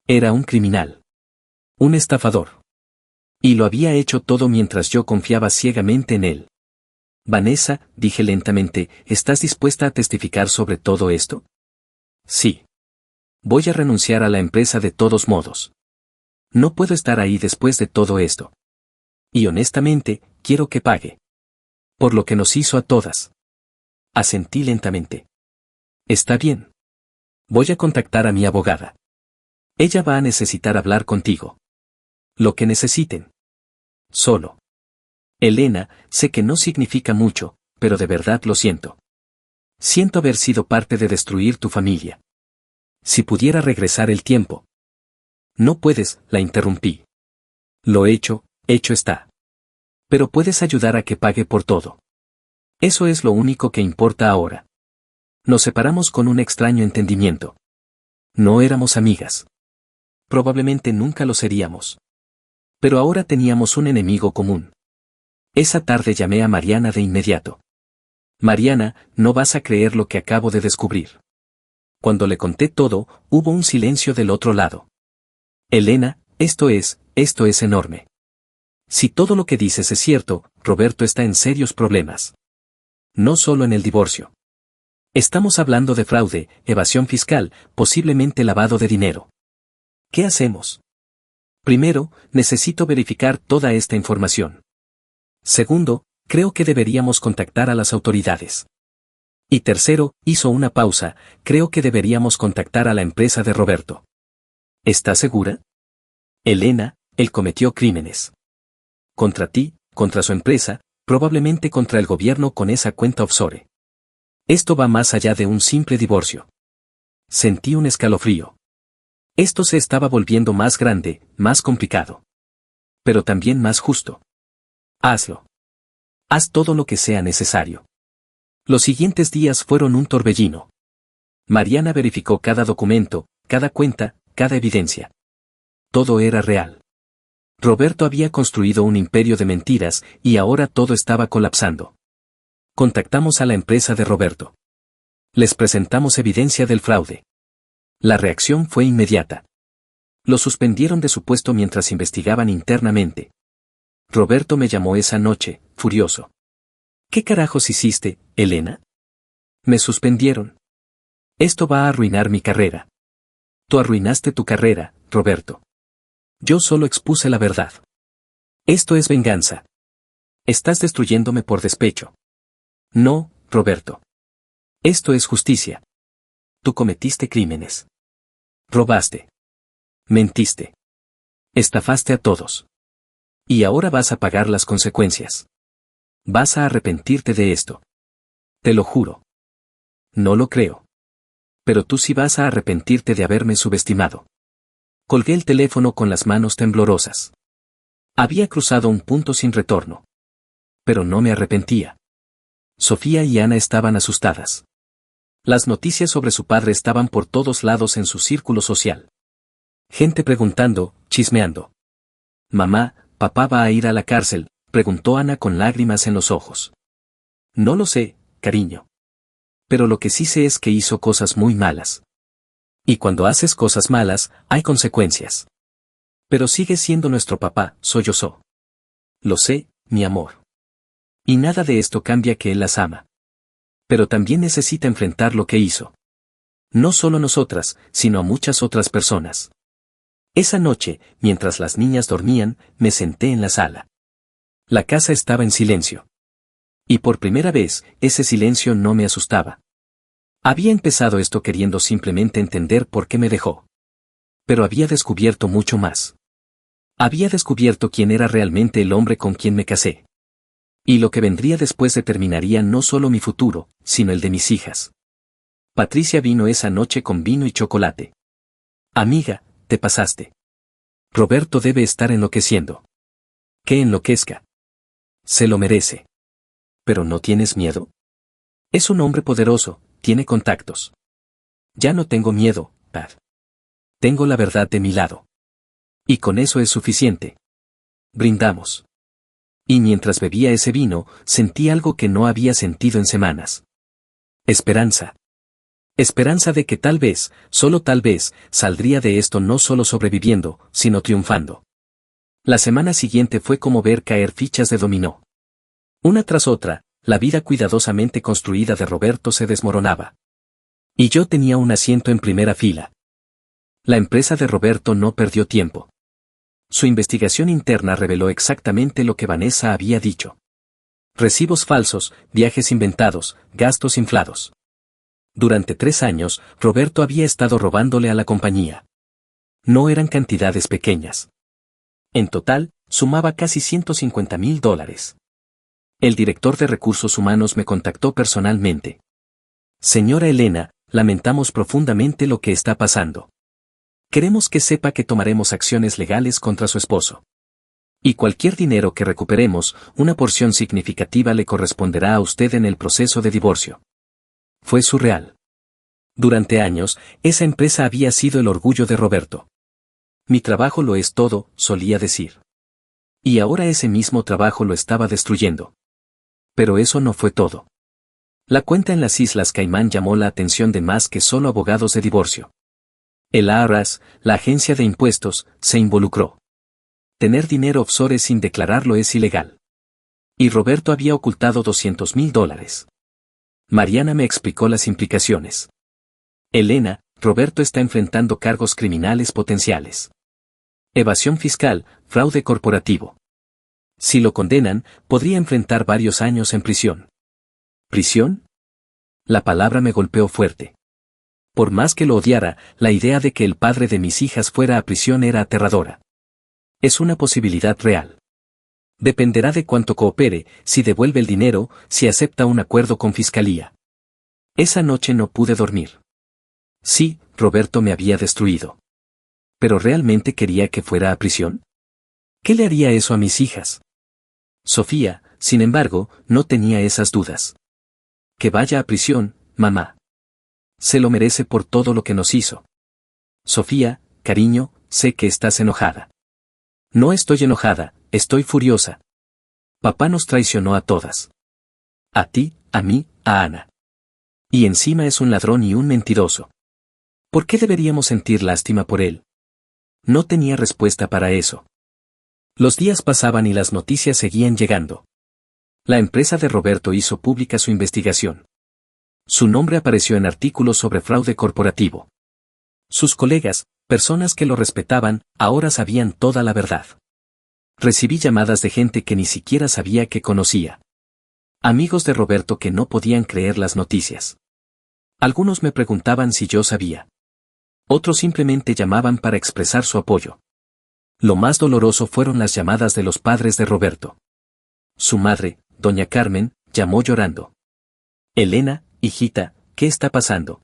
Era un criminal. Un estafador. Y lo había hecho todo mientras yo confiaba ciegamente en él. Vanessa, dije lentamente, ¿estás dispuesta a testificar sobre todo esto? Sí. Voy a renunciar a la empresa de todos modos. No puedo estar ahí después de todo esto. Y honestamente, quiero que pague. Por lo que nos hizo a todas. Asentí lentamente. Está bien. Voy a contactar a mi abogada. Ella va a necesitar hablar contigo. Lo que necesiten. Solo. Elena, sé que no significa mucho, pero de verdad lo siento. Siento haber sido parte de destruir tu familia. Si pudiera regresar el tiempo. No puedes, la interrumpí. Lo hecho está. Pero puedes ayudar a que pague por todo. Eso es lo único que importa ahora. Nos separamos con un extraño entendimiento. No éramos amigas. Probablemente nunca lo seríamos. Pero ahora teníamos un enemigo común. Esa tarde llamé a Mariana de inmediato. Mariana, no vas a creer lo que acabo de descubrir. Cuando le conté todo, hubo un silencio del otro lado. Elena, esto es enorme. Si todo lo que dices es cierto, Roberto está en serios problemas. No solo en el divorcio. Estamos hablando de fraude, evasión fiscal, posiblemente lavado de dinero. ¿Qué hacemos? Primero, necesito verificar toda esta información. Segundo, creo que deberíamos contactar a las autoridades. Y tercero, hizo una pausa, creo que deberíamos contactar a la empresa de Roberto. ¿Estás segura? Elena, él cometió crímenes. Contra ti, contra su empresa, probablemente contra el gobierno con esa cuenta offshore. Esto va más allá de un simple divorcio. Sentí un escalofrío. Esto se estaba volviendo más grande, más complicado. Pero también más justo. Hazlo. Haz todo lo que sea necesario. Los siguientes días fueron un torbellino. Mariana verificó cada documento, cada cuenta, cada evidencia. Todo era real. Roberto había construido un imperio de mentiras y ahora todo estaba colapsando. Contactamos a la empresa de Roberto. Les presentamos evidencia del fraude. La reacción fue inmediata. Lo suspendieron de su puesto mientras investigaban internamente. Roberto me llamó esa noche, furioso. ¿Qué carajos hiciste, Elena? Me suspendieron. Esto va a arruinar mi carrera. Tú arruinaste tu carrera, Roberto. Yo solo expuse la verdad. Esto es venganza. Estás destruyéndome por despecho. No, Roberto. Esto es justicia. Tú cometiste crímenes. Robaste. Mentiste. Estafaste a todos. Y ahora vas a pagar las consecuencias. Vas a arrepentirte de esto. Te lo juro. No lo creo. Pero tú sí vas a arrepentirte de haberme subestimado. Colgué el teléfono con las manos temblorosas. Había cruzado un punto sin retorno. Pero no me arrepentía. Sofía y Ana estaban asustadas. Las noticias sobre su padre estaban por todos lados en su círculo social. Gente preguntando, chismeando. Mamá, ¿papá va a ir a la cárcel?, preguntó Ana con lágrimas en los ojos. No lo sé, cariño. Pero lo que sí sé es que hizo cosas muy malas. Y cuando haces cosas malas, hay consecuencias. Pero sigue siendo nuestro papá, sollozó. Lo sé, mi amor. Y nada de esto cambia que él las ama. Pero también necesita enfrentar lo que hizo. No solo nosotras, sino a muchas otras personas. Esa noche, mientras las niñas dormían, me senté en la sala. La casa estaba en silencio. Y por primera vez, ese silencio no me asustaba. Había empezado esto queriendo simplemente entender por qué me dejó. Pero había descubierto mucho más. Había descubierto quién era realmente el hombre con quien me casé. Y lo que vendría después determinaría no solo mi futuro, sino el de mis hijas. Patricia vino esa noche con vino y chocolate. Amiga, te pasaste. Roberto debe estar enloqueciendo. Que enloquezca. Se lo merece. ¿Pero no tienes miedo? Es un hombre poderoso, tiene contactos. Ya no tengo miedo, Pat. Tengo la verdad de mi lado. Y con eso es suficiente. Brindamos. Y mientras bebía ese vino, sentí algo que no había sentido en semanas. Esperanza. Esperanza de que tal vez, solo tal vez, saldría de esto no solo sobreviviendo, sino triunfando. La semana siguiente fue como ver caer fichas de dominó. Una tras otra, la vida cuidadosamente construida de Roberto se desmoronaba. Y yo tenía un asiento en primera fila. La empresa de Roberto no perdió tiempo. Su investigación interna reveló exactamente lo que Vanessa había dicho. Recibos falsos, viajes inventados, gastos inflados. Durante 3 años, Roberto había estado robándole a la compañía. No eran cantidades pequeñas. En total, Sumaba casi $150,000. El director de recursos humanos me contactó personalmente. Señora Elena, lamentamos profundamente lo que está pasando. Queremos que sepa que tomaremos acciones legales contra su esposo. Y cualquier dinero que recuperemos, una porción significativa le corresponderá a usted en el proceso de divorcio. Fue surreal. Durante años, esa empresa había sido el orgullo de Roberto. Mi trabajo lo es todo, solía decir. Y ahora ese mismo trabajo lo estaba destruyendo. Pero eso no fue todo. La cuenta en las Islas Caimán llamó la atención de más que solo abogados de divorcio. El IRS, la agencia de impuestos, se involucró. Tener dinero offshore sin declararlo es ilegal. Y Roberto había ocultado $200,000. Mariana me explicó las implicaciones. Elena, Roberto está enfrentando cargos criminales potenciales. Evasión fiscal, fraude corporativo. Si lo condenan, podría enfrentar varios años en prisión. ¿Prisión? La palabra me golpeó fuerte. Por más que lo odiara, la idea de que el padre de mis hijas fuera a prisión era aterradora. Es una posibilidad real. Dependerá de cuánto coopere, si devuelve el dinero, si acepta un acuerdo con fiscalía. Esa noche no pude dormir. Sí, Roberto me había destruido. ¿Pero realmente quería que fuera a prisión? ¿Qué le haría eso a mis hijas? Sofía, sin embargo, no tenía esas dudas. Que vaya a prisión, mamá. Se lo merece por todo lo que nos hizo. Sofía, cariño, sé que estás enojada. No estoy enojada, estoy furiosa. Papá nos traicionó a todas. A ti, a mí, a Ana. Y encima es un ladrón y un mentiroso. ¿Por qué deberíamos sentir lástima por él? No tenía respuesta para eso. Los días pasaban y las noticias seguían llegando. La empresa de Roberto hizo pública su investigación. Su nombre apareció en artículos sobre fraude corporativo. Sus colegas, personas que lo respetaban, ahora sabían toda la verdad. Recibí llamadas de gente que ni siquiera sabía que conocía. Amigos de Roberto que no podían creer las noticias. Algunos me preguntaban si yo sabía. Otros simplemente llamaban para expresar su apoyo. Lo más doloroso fueron las llamadas de los padres de Roberto. Su madre, doña Carmen, llamó llorando. Elena, hijita, ¿qué está pasando?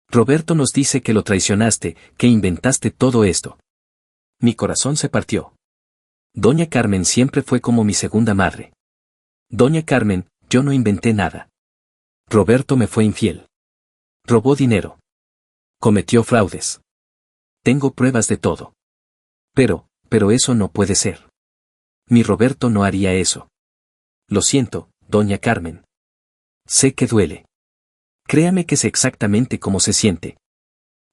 Roberto nos dice que lo traicionaste, que inventaste todo esto. Mi corazón se partió. Doña Carmen siempre fue como mi segunda madre. Doña Carmen, yo no inventé nada. Roberto me fue infiel. Robó dinero. Cometió fraudes. Tengo pruebas de todo. Pero eso no puede ser. Mi Roberto no haría eso. Lo siento, doña Carmen. Sé que duele. Créame que sé exactamente cómo se siente.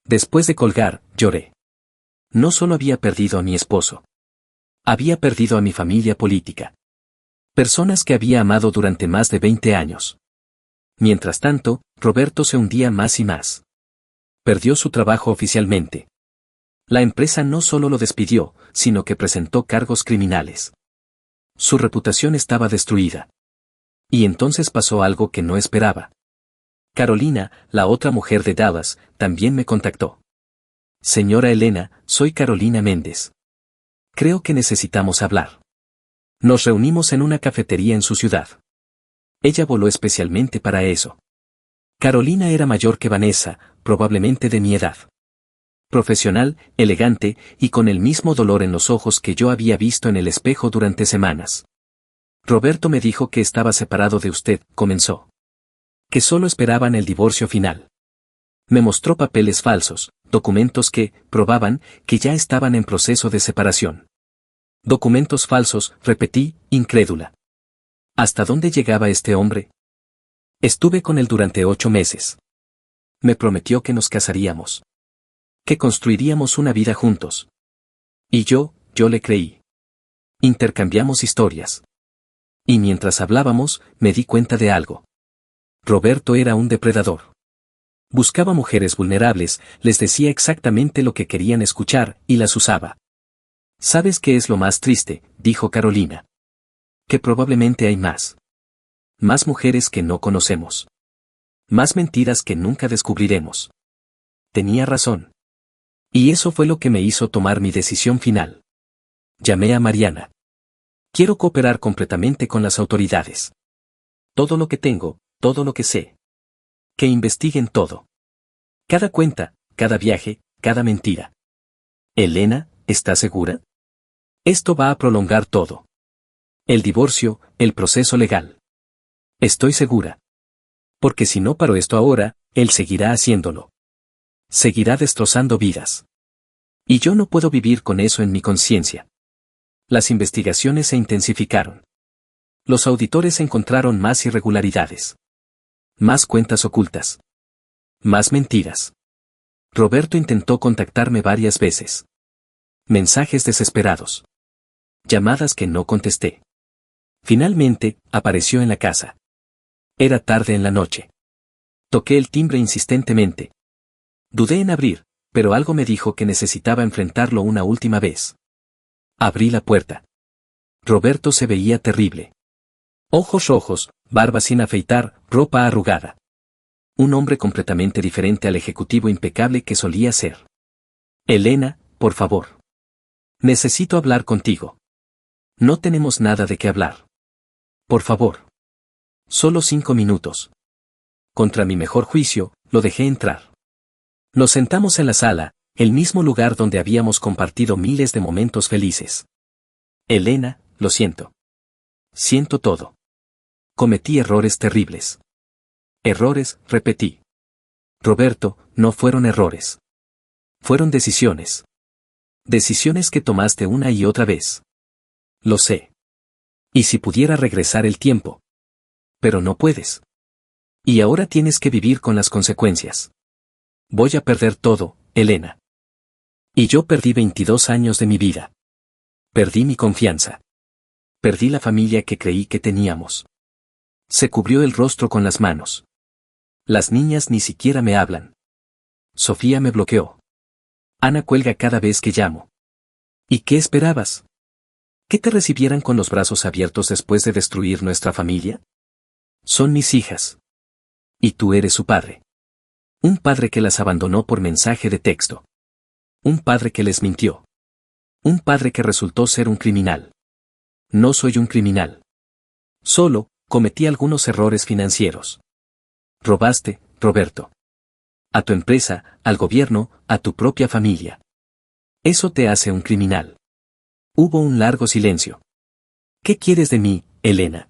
Después de colgar, lloré. No solo había perdido a mi esposo. Había perdido a mi familia política. Personas que había amado durante más de 20 años. Mientras tanto, Roberto se hundía más y más. Perdió su trabajo oficialmente. La empresa no solo lo despidió, sino que presentó cargos criminales. Su reputación estaba destruida. Y entonces pasó algo que no esperaba. Carolina, la otra mujer de Dallas, también me contactó. Señora Elena, soy Carolina Méndez. Creo que necesitamos hablar. Nos reunimos en una cafetería en su ciudad. Ella voló especialmente para eso. Carolina era mayor que Vanessa, probablemente de mi edad. Profesional, elegante, y con el mismo dolor en los ojos que yo había visto en el espejo durante semanas. Roberto me dijo que estaba separado de usted, comenzó. Que solo esperaban el divorcio final. Me mostró papeles falsos, documentos que, probaban, que ya estaban en proceso de separación. Documentos falsos, repetí, incrédula. ¿Hasta dónde llegaba este hombre? Estuve con él durante 8 meses. Me prometió que nos casaríamos. Que construiríamos una vida juntos. Y yo le creí. Intercambiamos historias. Y mientras hablábamos, me di cuenta de algo. Roberto era un depredador. Buscaba mujeres vulnerables, les decía exactamente lo que querían escuchar, y las usaba. ¿Sabes qué es lo más triste?, dijo Carolina. Que probablemente hay más. Más mujeres que no conocemos. Más mentiras que nunca descubriremos. Tenía razón. Y eso fue lo que me hizo tomar mi decisión final. Llamé a Mariana. Quiero cooperar completamente con las autoridades. Todo lo que tengo, todo lo que sé. Que investiguen todo. Cada cuenta, cada viaje, cada mentira. Elena, ¿estás segura? Esto va a prolongar todo. El divorcio, el proceso legal. Estoy segura. Porque si no paro esto ahora, él seguirá haciéndolo. Seguirá destrozando vidas. Y yo no puedo vivir con eso en mi conciencia. Las investigaciones se intensificaron. Los auditores encontraron más irregularidades. Más cuentas ocultas. Más mentiras. Roberto intentó contactarme varias veces. Mensajes desesperados. Llamadas que no contesté. Finalmente, apareció en la casa. Era tarde en la noche. Toqué el timbre insistentemente. Dudé en abrir, pero algo me dijo que necesitaba enfrentarlo una última vez. Abrí la puerta. Roberto se veía terrible. Ojos rojos, barba sin afeitar, ropa arrugada. Un hombre completamente diferente al ejecutivo impecable que solía ser. Elena, por favor. Necesito hablar contigo. No tenemos nada de qué hablar. Por favor. Solo 5 minutos. Contra mi mejor juicio, lo dejé entrar. Nos sentamos en la sala, el mismo lugar donde habíamos compartido miles de momentos felices. Elena, lo siento. Siento todo. Cometí errores terribles. Errores, repetí. Roberto, no fueron errores. Fueron decisiones. Decisiones que tomaste una y otra vez. Lo sé. ¿Y si pudiera regresar el tiempo? Pero no puedes. Y ahora tienes que vivir con las consecuencias. Voy a perder todo, Elena. Y yo perdí 22 años de mi vida. Perdí mi confianza. Perdí la familia que creí que teníamos. Se cubrió el rostro con las manos. Las niñas ni siquiera me hablan. Sofía me bloqueó. Ana cuelga cada vez que llamo. ¿Y qué esperabas? ¿Que te recibieran con los brazos abiertos después de destruir nuestra familia? Son mis hijas. Y tú eres su padre. Un padre que las abandonó por mensaje de texto. Un padre que les mintió. Un padre que resultó ser un criminal. No soy un criminal. Solo, cometí algunos errores financieros. Robaste, Roberto. A tu empresa, al gobierno, a tu propia familia. Eso te hace un criminal. Hubo un largo silencio. ¿Qué quieres de mí, Elena?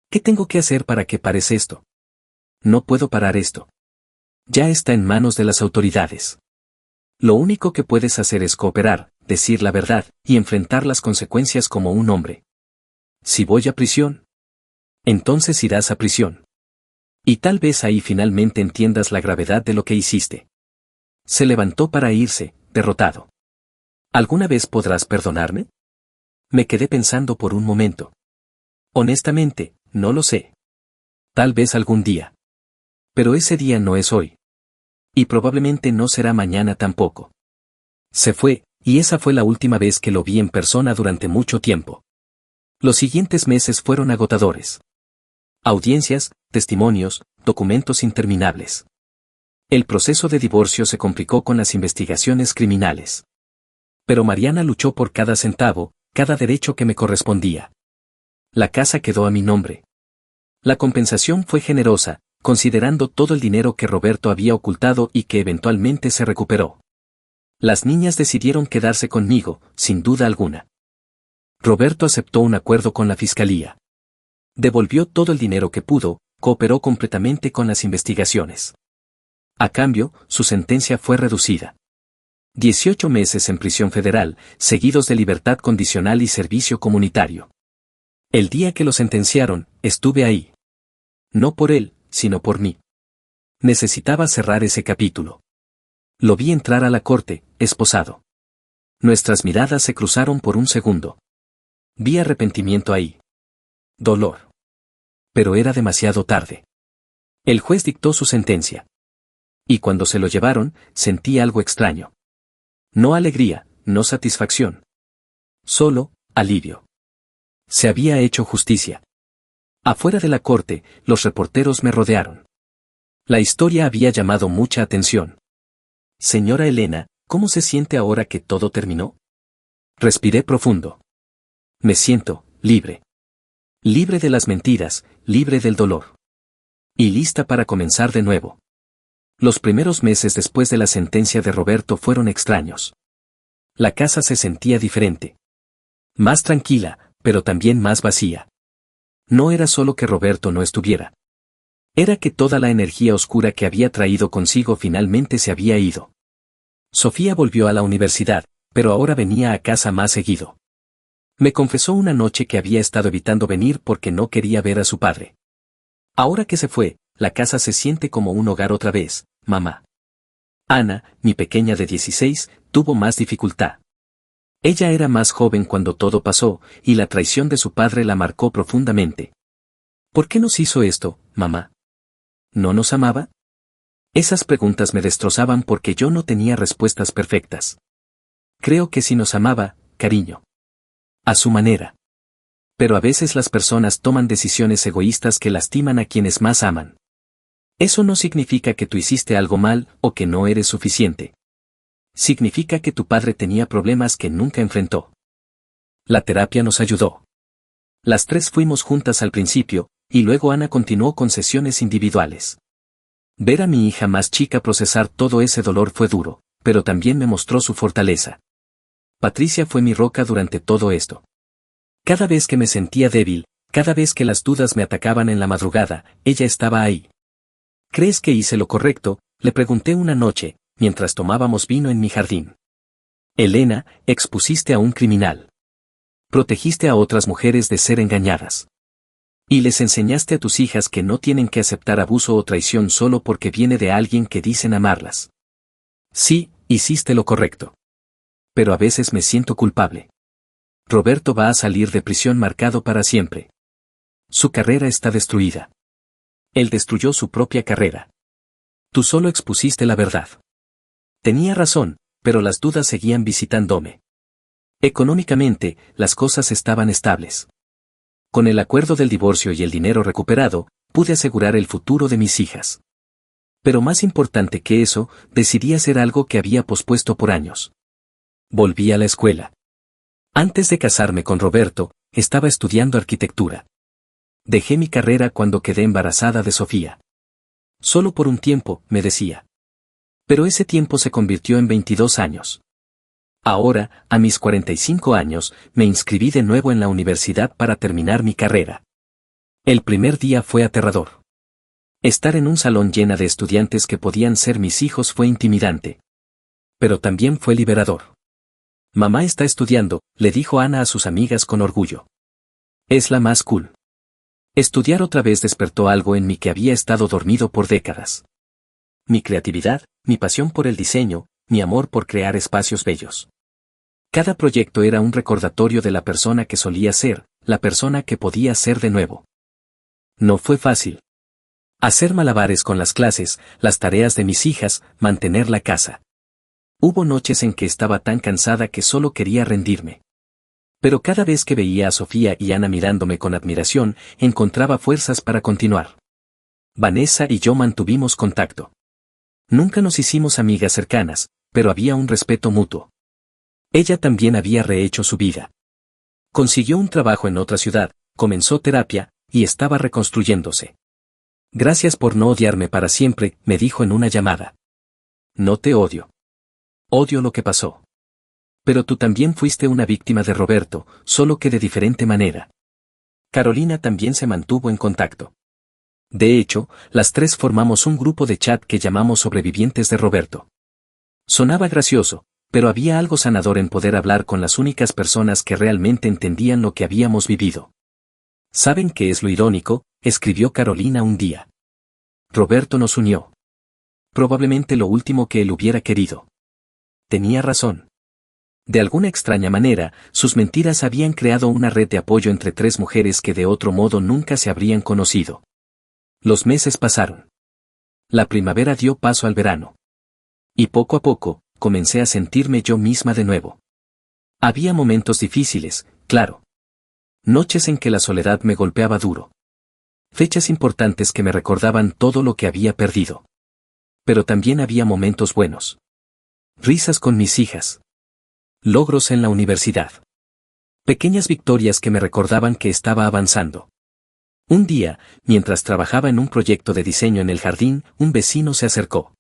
¿Qué tengo que hacer para que pares esto? No puedo parar esto. Ya está en manos de las autoridades. Lo único que puedes hacer es cooperar, decir la verdad, y enfrentar las consecuencias como un hombre. Si voy a prisión, entonces irás a prisión. Y tal vez ahí finalmente entiendas la gravedad de lo que hiciste. Se levantó para irse, derrotado. ¿Alguna vez podrás perdonarme? Me quedé pensando por un momento. Honestamente, no lo sé. Tal vez algún día. Pero ese día no es hoy. Y probablemente no será mañana tampoco. Se fue, y esa fue la última vez que lo vi en persona durante mucho tiempo. Los siguientes meses fueron agotadores. Audiencias, testimonios, documentos interminables. El proceso de divorcio se complicó con las investigaciones criminales. Pero Mariana luchó por cada centavo, cada derecho que me correspondía. La casa quedó a mi nombre. La compensación fue generosa, considerando todo el dinero que Roberto había ocultado y que eventualmente se recuperó. Las niñas decidieron quedarse conmigo, sin duda alguna. Roberto aceptó un acuerdo con la fiscalía. Devolvió todo el dinero que pudo, cooperó completamente con las investigaciones. A cambio, su sentencia fue reducida. 18 meses en prisión federal, seguidos de libertad condicional y servicio comunitario. El día que lo sentenciaron, estuve ahí. No por él, sino por mí. Necesitaba cerrar ese capítulo. Lo vi entrar a la corte, esposado. Nuestras miradas se cruzaron por un segundo. Vi arrepentimiento ahí. Dolor. Pero era demasiado tarde. El juez dictó su sentencia. Y cuando se lo llevaron, sentí algo extraño. No alegría, no satisfacción. Solo, alivio. Se había hecho justicia. Afuera de la corte, los reporteros me rodearon. La historia había llamado mucha atención. Señora Elena, ¿cómo se siente ahora que todo terminó? Respiré profundo. Me siento libre. Libre de las mentiras, libre del dolor. Y lista para comenzar de nuevo. Los primeros meses después de la sentencia de Roberto fueron extraños. La casa se sentía diferente. Más tranquila, pero también más vacía. No era solo que Roberto no estuviera. Era que toda la energía oscura que había traído consigo finalmente se había ido. Sofía volvió a la universidad, pero ahora venía a casa más seguido. Me confesó una noche que había estado evitando venir porque no quería ver a su padre. Ahora que se fue, la casa se siente como un hogar otra vez, mamá. Ana, mi pequeña de 16, tuvo más dificultad. Ella era más joven cuando todo pasó, y la traición de su padre la marcó profundamente. ¿Por qué nos hizo esto, mamá? ¿No nos amaba? Esas preguntas me destrozaban porque yo no tenía respuestas perfectas. Creo que sí nos amaba, cariño. A su manera. Pero a veces las personas toman decisiones egoístas que lastiman a quienes más aman. Eso no significa que tú hiciste algo mal o que no eres suficiente. Significa que tu padre tenía problemas que nunca enfrentó. La terapia nos ayudó. Las tres fuimos juntas al principio, y luego Ana continuó con sesiones individuales. Ver a mi hija más chica procesar todo ese dolor fue duro, pero también me mostró su fortaleza. Patricia fue mi roca durante todo esto. Cada vez que me sentía débil, cada vez que las dudas me atacaban en la madrugada, ella estaba ahí. ¿Crees que hice lo correcto?, le pregunté una noche, mientras tomábamos vino en mi jardín. Elena, expusiste a un criminal. Protegiste a otras mujeres de ser engañadas. Y les enseñaste a tus hijas que no tienen que aceptar abuso o traición solo porque viene de alguien que dicen amarlas. Sí, hiciste lo correcto. Pero a veces me siento culpable. Roberto va a salir de prisión marcado para siempre. Su carrera está destruida. Él destruyó su propia carrera. Tú solo expusiste la verdad. Tenía razón, pero las dudas seguían visitándome. Económicamente, las cosas estaban estables. Con el acuerdo del divorcio y el dinero recuperado, pude asegurar el futuro de mis hijas. Pero más importante que eso, decidí hacer algo que había pospuesto por años. Volví a la escuela. Antes de casarme con Roberto, estaba estudiando arquitectura. Dejé mi carrera cuando quedé embarazada de Sofía. Solo por un tiempo, me decía. Pero ese tiempo se convirtió en 22 años. Ahora, a mis 45 años, me inscribí de nuevo en la universidad para terminar mi carrera. El primer día fue aterrador. Estar en un salón llena de estudiantes que podían ser mis hijos fue intimidante. Pero también fue liberador. Mamá está estudiando, le dijo Ana a sus amigas con orgullo. Es la más cool. Estudiar otra vez despertó algo en mí que había estado dormido por décadas. Mi creatividad, mi pasión por el diseño, mi amor por crear espacios bellos. Cada proyecto era un recordatorio de la persona que solía ser, la persona que podía ser de nuevo. No fue fácil. Hacer malabares con las clases, las tareas de mis hijas, mantener la casa. Hubo noches en que estaba tan cansada que solo quería rendirme. Pero cada vez que veía a Sofía y Ana mirándome con admiración, encontraba fuerzas para continuar. Vanessa y yo mantuvimos contacto. Nunca nos hicimos amigas cercanas, pero había un respeto mutuo. Ella también había rehecho su vida. Consiguió un trabajo en otra ciudad, comenzó terapia, y estaba reconstruyéndose. Gracias por no odiarme para siempre, me dijo en una llamada. No te odio. Odio lo que pasó. Pero tú también fuiste una víctima de Roberto, solo que de diferente manera. Carolina también se mantuvo en contacto. De hecho, las tres formamos un grupo de chat que llamamos Sobrevivientes de Roberto. Sonaba gracioso, pero había algo sanador en poder hablar con las únicas personas que realmente entendían lo que habíamos vivido. ¿Saben qué es lo irónico?, escribió Carolina un día. Roberto nos unió. Probablemente lo último que él hubiera querido. Tenía razón. De alguna extraña manera, sus mentiras habían creado una red de apoyo entre tres mujeres que de otro modo nunca se habrían conocido. Los meses pasaron. La primavera dio paso al verano. Y poco a poco, comencé a sentirme yo misma de nuevo. Había momentos difíciles, claro. Noches en que la soledad me golpeaba duro. Fechas importantes que me recordaban todo lo que había perdido. Pero también había momentos buenos. Risas con mis hijas. Logros en la universidad. Pequeñas victorias que me recordaban que estaba avanzando. Un día, mientras trabajaba en un proyecto de diseño en el jardín, un vecino se acercó.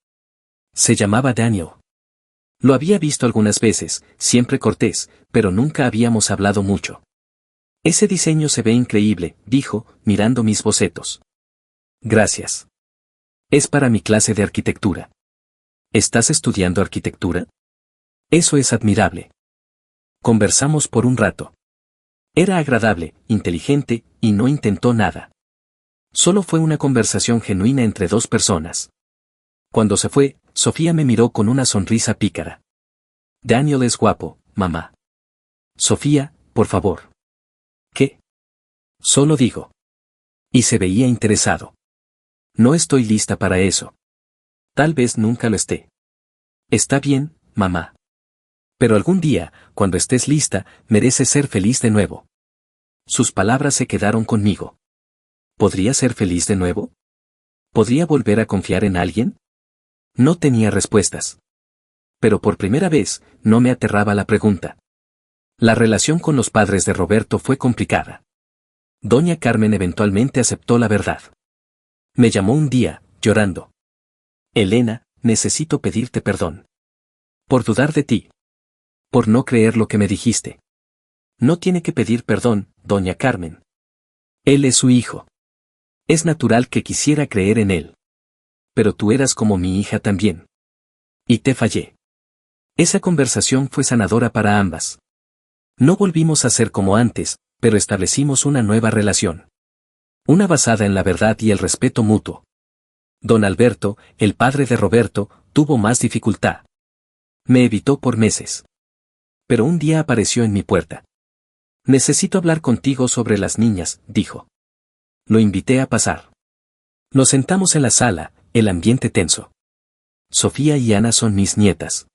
Se llamaba Daniel. Lo había visto algunas veces, siempre cortés, pero nunca habíamos hablado mucho. Ese diseño se ve increíble, dijo, mirando mis bocetos. Gracias. Es para mi clase de arquitectura. ¿Estás estudiando arquitectura? Eso es admirable. Conversamos por un rato. Era agradable, inteligente, y no intentó nada. Solo fue una conversación genuina entre dos personas. Cuando se fue, Sofía me miró con una sonrisa pícara. Daniel es guapo, mamá. Sofía, por favor. ¿Qué? Solo digo. Y se veía interesado. No estoy lista para eso. Tal vez nunca lo esté. Está bien, mamá. Pero algún día, cuando estés lista, mereces ser feliz de nuevo. Sus palabras se quedaron conmigo. ¿Podría ser feliz de nuevo? ¿Podría volver a confiar en alguien? No tenía respuestas. Pero por primera vez, no me aterraba la pregunta. La relación con los padres de Roberto fue complicada. Doña Carmen eventualmente aceptó la verdad. Me llamó un día, llorando. Elena, necesito pedirte perdón. Por dudar de ti. Por no creer lo que me dijiste. No tiene que pedir perdón, doña Carmen. Él es su hijo. Es natural que quisiera creer en él. Pero tú eras como mi hija también. Y te fallé. Esa conversación fue sanadora para ambas. No volvimos a ser como antes, pero establecimos una nueva relación. Una basada en la verdad y el respeto mutuo. Don Alberto, el padre de Roberto, tuvo más dificultad. Me evitó por meses. Pero un día apareció en mi puerta. Necesito hablar contigo sobre las niñas, dijo. Lo invité a pasar. Nos sentamos en la sala, el ambiente tenso. Sofía y Ana son mis nietas.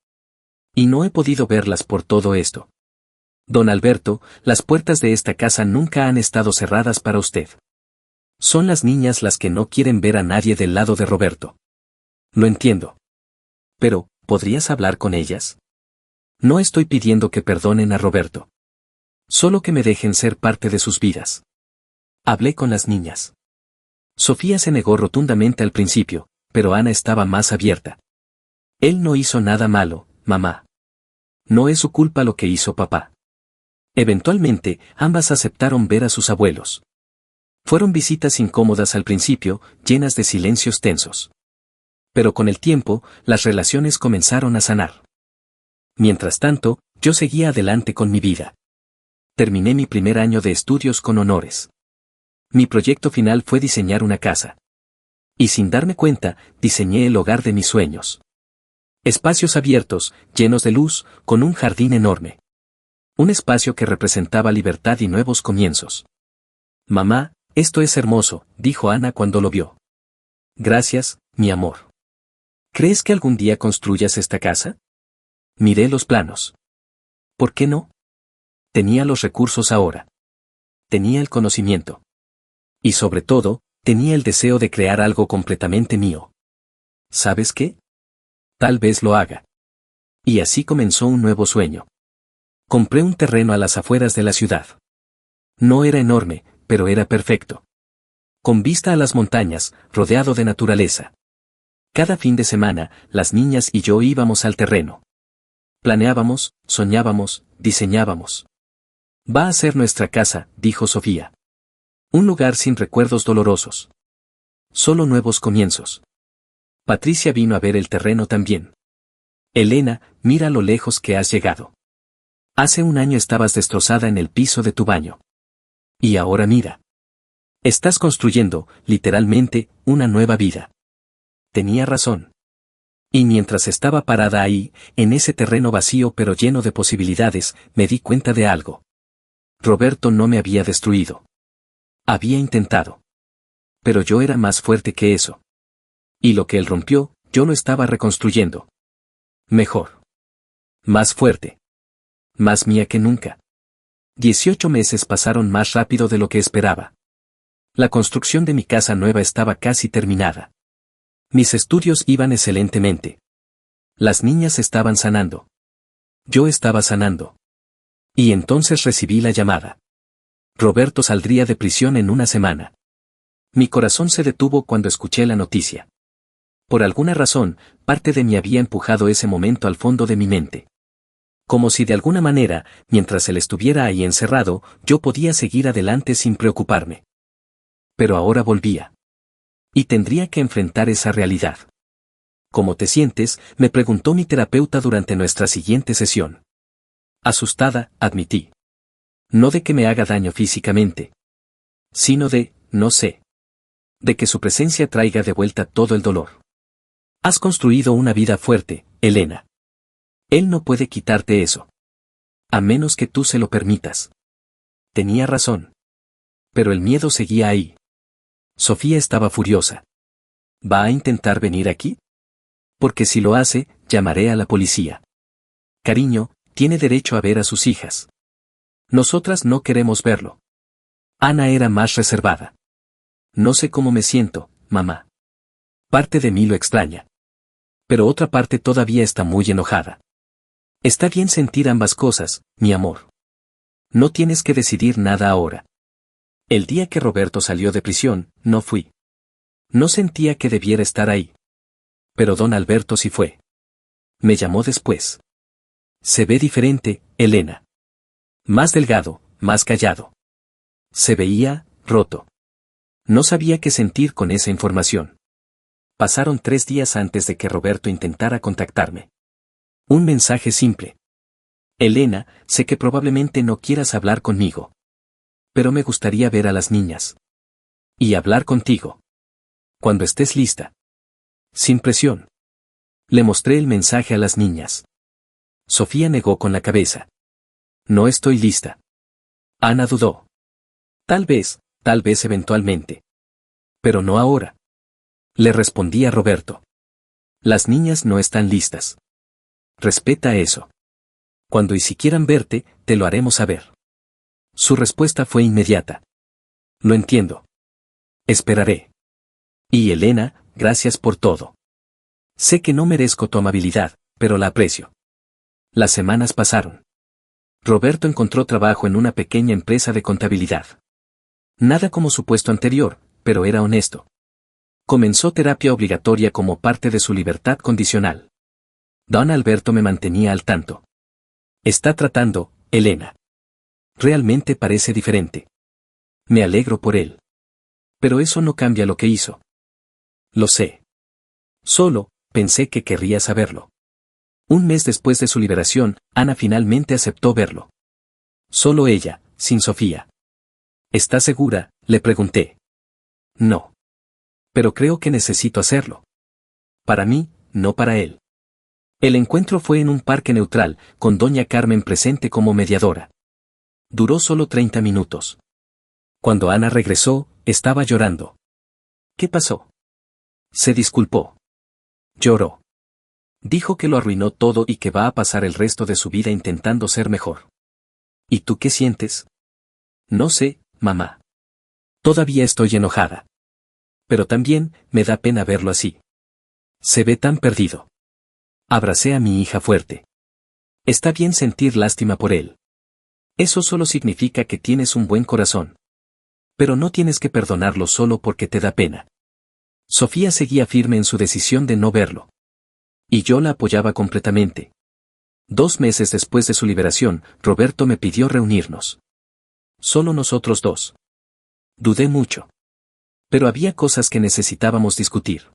Y no he podido verlas por todo esto. Don Alberto, las puertas de esta casa nunca han estado cerradas para usted. Son las niñas las que no quieren ver a nadie del lado de Roberto. Lo entiendo. Pero, ¿podrías hablar con ellas? No estoy pidiendo que perdonen a Roberto. Solo que me dejen ser parte de sus vidas. Hablé con las niñas. Sofía se negó rotundamente al principio, pero Ana estaba más abierta. Él no hizo nada malo, mamá. No es su culpa lo que hizo papá. Eventualmente, ambas aceptaron ver a sus abuelos. Fueron visitas incómodas al principio, llenas de silencios tensos. Pero con el tiempo, las relaciones comenzaron a sanar. Mientras tanto, yo seguía adelante con mi vida. Terminé mi primer año de estudios con honores. Mi proyecto final fue diseñar una casa. Y sin darme cuenta, diseñé el hogar de mis sueños. Espacios abiertos, llenos de luz, con un jardín enorme. Un espacio que representaba libertad y nuevos comienzos. Mamá, esto es hermoso, dijo Ana cuando lo vio. Gracias, mi amor. ¿Crees que algún día construyas esta casa? Miré los planos. ¿Por qué no? Tenía los recursos ahora. Tenía el conocimiento. Y sobre todo, tenía el deseo de crear algo completamente mío. ¿Sabes qué? Tal vez lo haga. Y así comenzó un nuevo sueño. Compré un terreno a las afueras de la ciudad. No era enorme, pero era perfecto. Con vista a las montañas, rodeado de naturaleza. Cada fin de semana, las niñas y yo íbamos al terreno. Planeábamos, soñábamos, diseñábamos. Va a ser nuestra casa, dijo Sofía. Un lugar sin recuerdos dolorosos. Solo nuevos comienzos. Patricia vino a ver el terreno también. Elena, mira lo lejos que has llegado. Hace un año estabas destrozada en el piso de tu baño. Y ahora mira. Estás construyendo, literalmente, una nueva vida. Tenía razón. Y mientras estaba parada ahí, en ese terreno vacío pero lleno de posibilidades, me di cuenta de algo. Roberto no me había destruido. Había intentado. Pero yo era más fuerte que eso. Y lo que él rompió, yo lo estaba reconstruyendo. Mejor. Más fuerte. Más mía que nunca. 18 meses pasaron más rápido de lo que esperaba. La construcción de mi casa nueva estaba casi terminada. Mis estudios iban excelentemente. Las niñas estaban sanando. Yo estaba sanando. Y entonces recibí la llamada. Roberto saldría de prisión en una semana. Mi corazón se detuvo cuando escuché la noticia. Por alguna razón, parte de mí había empujado ese momento al fondo de mi mente. Como si de alguna manera, mientras él estuviera ahí encerrado, yo podía seguir adelante sin preocuparme. Pero ahora volvía. Y tendría que enfrentar esa realidad. ¿Cómo te sientes?, me preguntó mi terapeuta durante nuestra siguiente sesión. Asustada, admití. No de que me haga daño físicamente. Sino de, no sé. De que su presencia traiga de vuelta todo el dolor. Has construido una vida fuerte, Elena. Él no puede quitarte eso. A menos que tú se lo permitas. Tenía razón. Pero el miedo seguía ahí. Sofía estaba furiosa. ¿Va a intentar venir aquí? Porque si lo hace, llamaré a la policía. Cariño, tiene derecho a ver a sus hijas. Nosotras no queremos verlo. Ana era más reservada. No sé cómo me siento, mamá. Parte de mí lo extraña. Pero otra parte todavía está muy enojada. Está bien sentir ambas cosas, mi amor. No tienes que decidir nada ahora. El día que Roberto salió de prisión, no fui. No sentía que debiera estar ahí. Pero don Alberto sí fue. Me llamó después. Se ve diferente, Elena. Más delgado, más callado. Se veía, roto. No sabía qué sentir con esa información. Pasaron 3 días antes de que Roberto intentara contactarme. Un mensaje simple. Elena, sé que probablemente no quieras hablar conmigo. Pero me gustaría ver a las niñas. Y hablar contigo. Cuando estés lista. Sin presión. Le mostré el mensaje a las niñas. Sofía negó con la cabeza. No estoy lista. Ana dudó. Tal vez eventualmente. Pero no ahora. Le respondí a Roberto. Las niñas no están listas. Respeta eso. Cuando y si quieran verte, te lo haremos saber. Su respuesta fue inmediata. Lo entiendo. Esperaré. Y Elena, gracias por todo. Sé que no merezco tu amabilidad, pero la aprecio. Las semanas pasaron. Roberto encontró trabajo en una pequeña empresa de contabilidad. Nada como su puesto anterior, pero era honesto. Comenzó terapia obligatoria como parte de su libertad condicional. Don Alberto me mantenía al tanto. Está tratando, Elena. Realmente parece diferente. Me alegro por él. Pero eso no cambia lo que hizo. Lo sé. Solo, pensé que querría saberlo. Un mes después de su liberación, Ana finalmente aceptó verlo. Solo ella, sin Sofía. ¿Estás segura?, le pregunté. No. Pero creo que necesito hacerlo. Para mí, no para él. El encuentro fue en un parque neutral, con doña Carmen presente como mediadora. Duró solo 30 minutos. Cuando Ana regresó, estaba llorando. ¿Qué pasó? Se disculpó. Lloró. Dijo que lo arruinó todo y que va a pasar el resto de su vida intentando ser mejor. ¿Y tú qué sientes? No sé, mamá. Todavía estoy enojada. Pero también, me da pena verlo así. Se ve tan perdido. Abracé a mi hija fuerte. Está bien sentir lástima por él. Eso solo significa que tienes un buen corazón. Pero no tienes que perdonarlo solo porque te da pena. Sofía seguía firme en su decisión de no verlo. Y yo la apoyaba completamente. 2 meses después de su liberación, Roberto me pidió reunirnos. Solo nosotros dos. Dudé mucho. Pero había cosas que necesitábamos discutir.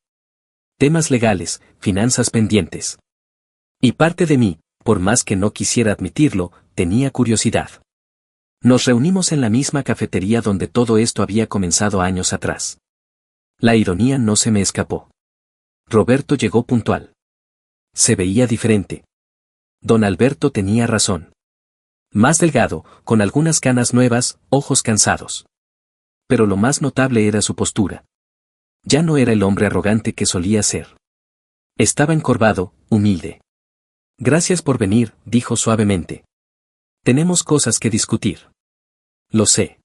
Temas legales, finanzas pendientes. Y parte de mí, por más que no quisiera admitirlo, tenía curiosidad. Nos reunimos en la misma cafetería donde todo esto había comenzado años atrás. La ironía no se me escapó. Roberto llegó puntual. Se veía diferente. Don Alberto tenía razón. Más delgado, con algunas canas nuevas, ojos cansados. Pero lo más notable era su postura. Ya no era el hombre arrogante que solía ser. Estaba encorvado, humilde. Gracias por venir, dijo suavemente. Tenemos cosas que discutir. Lo sé.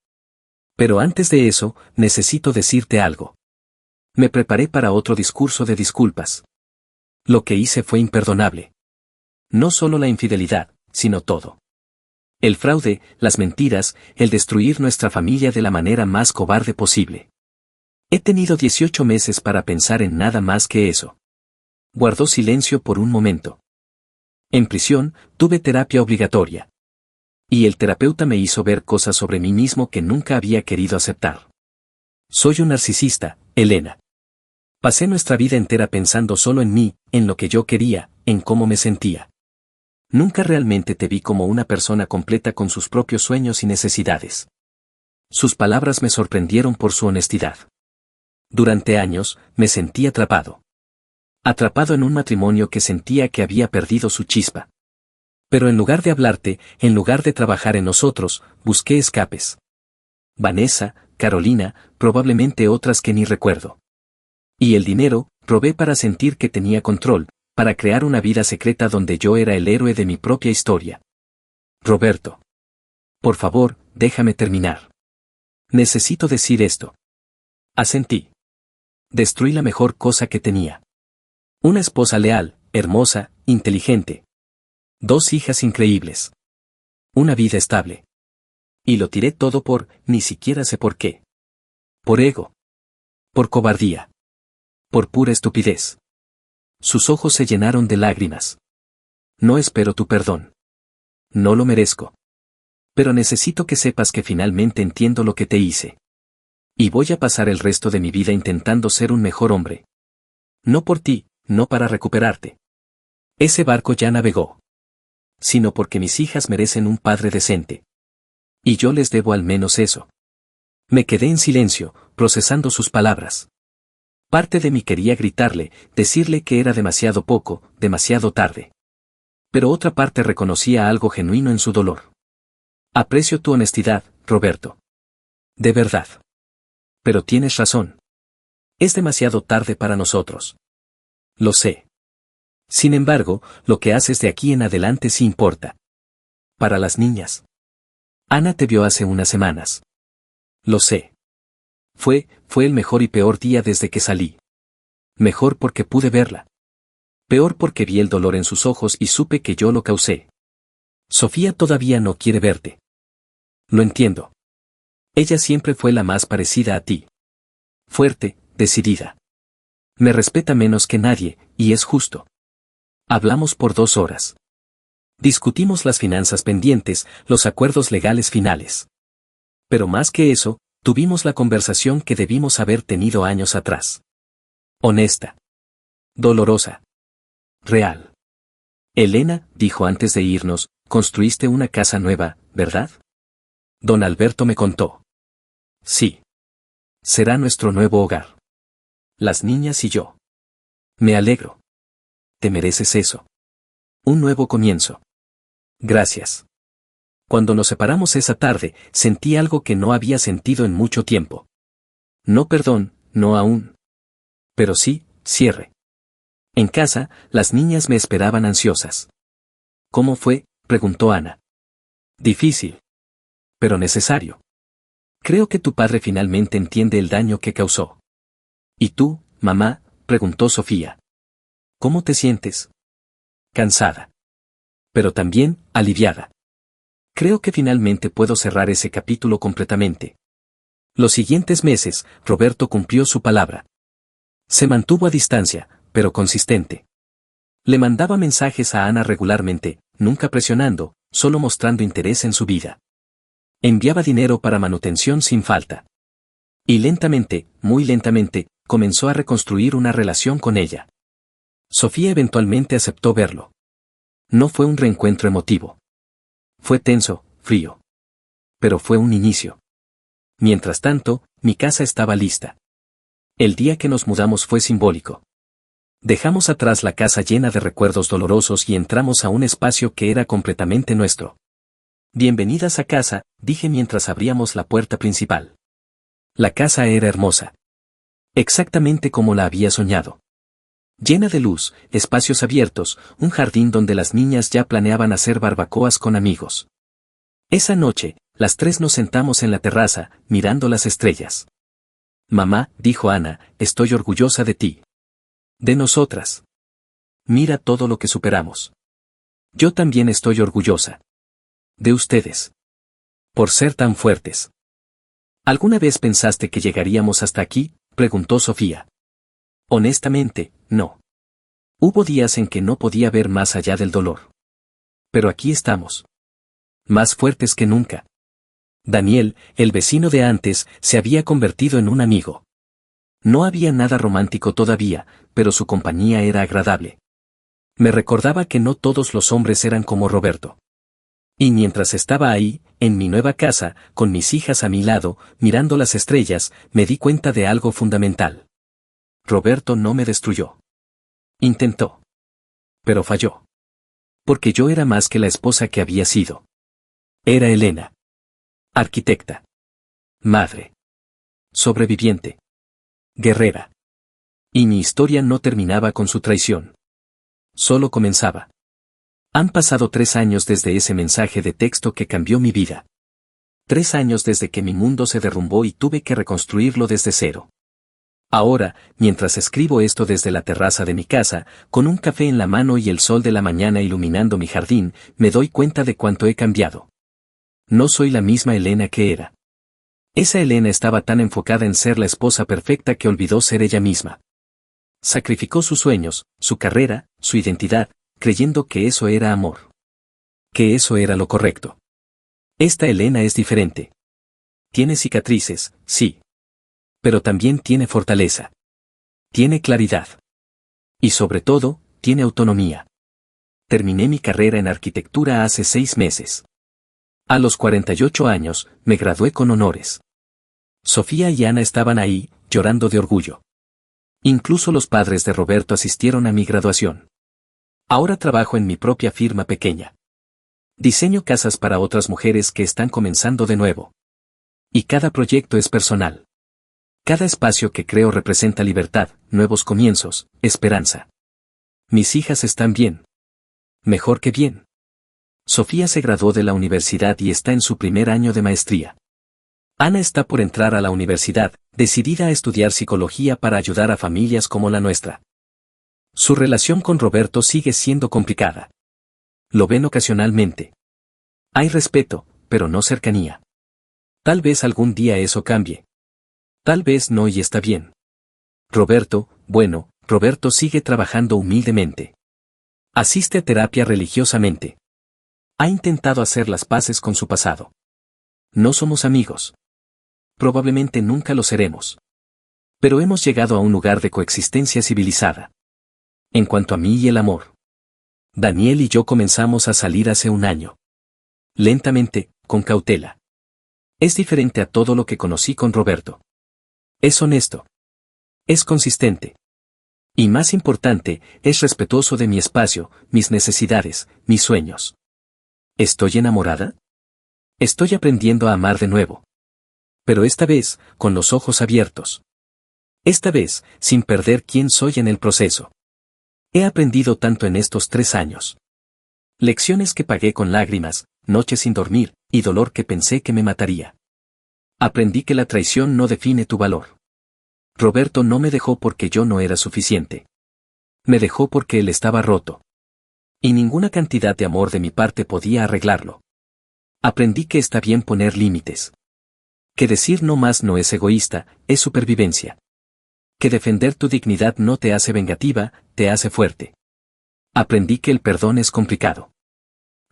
Pero antes de eso, necesito decirte algo. Me preparé para otro discurso de disculpas. Lo que hice fue imperdonable. No solo la infidelidad, sino todo. El fraude, las mentiras, el destruir nuestra familia de la manera más cobarde posible. He tenido 18 meses para pensar en nada más que eso. Guardó silencio por un momento. En prisión, tuve terapia obligatoria. Y el terapeuta me hizo ver cosas sobre mí mismo que nunca había querido aceptar. Soy un narcisista, Elena. Pasé nuestra vida entera pensando solo en mí, en lo que yo quería, en cómo me sentía. Nunca realmente te vi como una persona completa con sus propios sueños y necesidades. Sus palabras me sorprendieron por su honestidad. Durante años, me sentí atrapado. Atrapado en un matrimonio que sentía que había perdido su chispa. Pero en lugar de hablarte, en lugar de trabajar en nosotros, busqué escapes. Vanessa, Carolina, probablemente otras que ni recuerdo. Y el dinero, robé para sentir que tenía control, para crear una vida secreta donde yo era el héroe de mi propia historia. Roberto. Por favor, déjame terminar. Necesito decir esto. Asentí. Destruí la mejor cosa que tenía. Una esposa leal, hermosa, inteligente. 2 hijas increíbles. Una vida estable. Y lo tiré todo por, ni siquiera sé por qué. Por ego. Por cobardía. Por pura estupidez. Sus ojos se llenaron de lágrimas. No espero tu perdón. No lo merezco. Pero necesito que sepas que finalmente entiendo lo que te hice. Y voy a pasar el resto de mi vida intentando ser un mejor hombre. No por ti, no para recuperarte. Ese barco ya navegó. Sino porque mis hijas merecen un padre decente. Y yo les debo al menos eso. Me quedé en silencio, procesando sus palabras. Parte de mí quería gritarle, decirle que era demasiado poco, demasiado tarde. Pero otra parte reconocía algo genuino en su dolor. Aprecio tu honestidad, Roberto. De verdad. Pero tienes razón. Es demasiado tarde para nosotros. Lo sé. Sin embargo, lo que haces de aquí en adelante sí importa. Para las niñas. Ana te vio hace unas semanas. Lo sé. Fue el mejor y peor día desde que salí. Mejor porque pude verla. Peor porque vi el dolor en sus ojos y supe que yo lo causé. Sofía todavía no quiere verte. Lo entiendo. Ella siempre fue la más parecida a ti. Fuerte, decidida. Me respeta menos que nadie, y es justo. Hablamos por 2 horas. Discutimos las finanzas pendientes, los acuerdos legales finales. Pero más que eso, tuvimos la conversación que debimos haber tenido años atrás. Honesta. Dolorosa. Real. Elena, dijo antes de irnos, construiste una casa nueva, ¿verdad? Don Alberto me contó. Sí. Será nuestro nuevo hogar. Las niñas y yo. Me alegro. Te mereces eso. Un nuevo comienzo. Gracias. Cuando nos separamos esa tarde, sentí algo que no había sentido en mucho tiempo. No perdón, no aún. Pero sí, cierre. En casa, las niñas me esperaban ansiosas. ¿Cómo fue?, preguntó Ana. Difícil. Pero necesario. Creo que tu padre finalmente entiende el daño que causó. ¿Y tú, mamá?, preguntó Sofía. ¿Cómo te sientes? Cansada. Pero también, aliviada. Creo que finalmente puedo cerrar ese capítulo completamente. Los siguientes meses, Roberto cumplió su palabra. Se mantuvo a distancia, pero consistente. Le mandaba mensajes a Ana regularmente, nunca presionando, solo mostrando interés en su vida. Enviaba dinero para manutención sin falta. Y lentamente, muy lentamente, comenzó a reconstruir una relación con ella. Sofía eventualmente aceptó verlo. No fue un reencuentro emotivo. Fue tenso, frío. Pero fue un inicio. Mientras tanto, mi casa estaba lista. El día que nos mudamos fue simbólico. Dejamos atrás la casa llena de recuerdos dolorosos y entramos a un espacio que era completamente nuestro. Bienvenidas a casa, dije mientras abríamos la puerta principal. La casa era hermosa. Exactamente como la había soñado. Llena de luz, espacios abiertos, un jardín donde las niñas ya planeaban hacer barbacoas con amigos. Esa noche, las 3 nos sentamos en la terraza, mirando las estrellas. Mamá, dijo Ana, estoy orgullosa de ti. De nosotras. Mira todo lo que superamos. Yo también estoy orgullosa. De ustedes. Por ser tan fuertes. ¿Alguna vez pensaste que llegaríamos hasta aquí?, preguntó Sofía. Honestamente, no. Hubo días en que no podía ver más allá del dolor. Pero aquí estamos. Más fuertes que nunca. Daniel, el vecino de antes, se había convertido en un amigo. No había nada romántico todavía, pero su compañía era agradable. Me recordaba que no todos los hombres eran como Roberto. Y mientras estaba ahí, en mi nueva casa, con mis hijas a mi lado, mirando las estrellas, me di cuenta de algo fundamental. Roberto no me destruyó. Intentó. Pero falló. Porque yo era más que la esposa que había sido. Era Elena. Arquitecta. Madre. Sobreviviente. Guerrera. Y mi historia no terminaba con su traición. Solo comenzaba. Han pasado 3 años desde ese mensaje de texto que cambió mi vida. 3 años desde que mi mundo se derrumbó y tuve que reconstruirlo desde cero. Ahora, mientras escribo esto desde la terraza de mi casa, con un café en la mano y el sol de la mañana iluminando mi jardín, me doy cuenta de cuánto he cambiado. No soy la misma Elena que era. Esa Elena estaba tan enfocada en ser la esposa perfecta que olvidó ser ella misma. Sacrificó sus sueños, su carrera, su identidad, creyendo que eso era amor. Que eso era lo correcto. Esta Elena es diferente. Tiene cicatrices, sí. Pero también tiene fortaleza. Tiene claridad. Y sobre todo, tiene autonomía. Terminé mi carrera en arquitectura hace 6 meses. A los 48 años, me gradué con honores. Sofía y Ana estaban ahí, llorando de orgullo. Incluso los padres de Roberto asistieron a mi graduación. Ahora trabajo en mi propia firma pequeña. Diseño casas para otras mujeres que están comenzando de nuevo. Y cada proyecto es personal. Cada espacio que creo representa libertad, nuevos comienzos, esperanza. Mis hijas están bien. Mejor que bien. Sofía se graduó de la universidad y está en su primer año de maestría. Ana está por entrar a la universidad, decidida a estudiar psicología para ayudar a familias como la nuestra. Su relación con Roberto sigue siendo complicada. Lo ven ocasionalmente. Hay respeto, pero no cercanía. Tal vez algún día eso cambie. Tal vez no y está bien. Roberto sigue trabajando humildemente. Asiste a terapia religiosamente. Ha intentado hacer las paces con su pasado. No somos amigos. Probablemente nunca lo seremos. Pero hemos llegado a un lugar de coexistencia civilizada. En cuanto a mí y el amor. Daniel y yo comenzamos a salir hace 1 año. Lentamente, con cautela. Es diferente a todo lo que conocí con Roberto. Es honesto. Es consistente. Y más importante, es respetuoso de mi espacio, mis necesidades, mis sueños. ¿Estoy enamorada? Estoy aprendiendo a amar de nuevo. Pero esta vez, con los ojos abiertos. Esta vez, sin perder quién soy en el proceso. He aprendido tanto en estos 3 años. Lecciones que pagué con lágrimas, noches sin dormir, y dolor que pensé que me mataría. Aprendí que la traición no define tu valor. Roberto no me dejó porque yo no era suficiente. Me dejó porque él estaba roto. Y ninguna cantidad de amor de mi parte podía arreglarlo. Aprendí que está bien poner límites. Que decir no más no es egoísta, es supervivencia. Que defender tu dignidad no te hace vengativa, te hace fuerte. Aprendí que el perdón es complicado.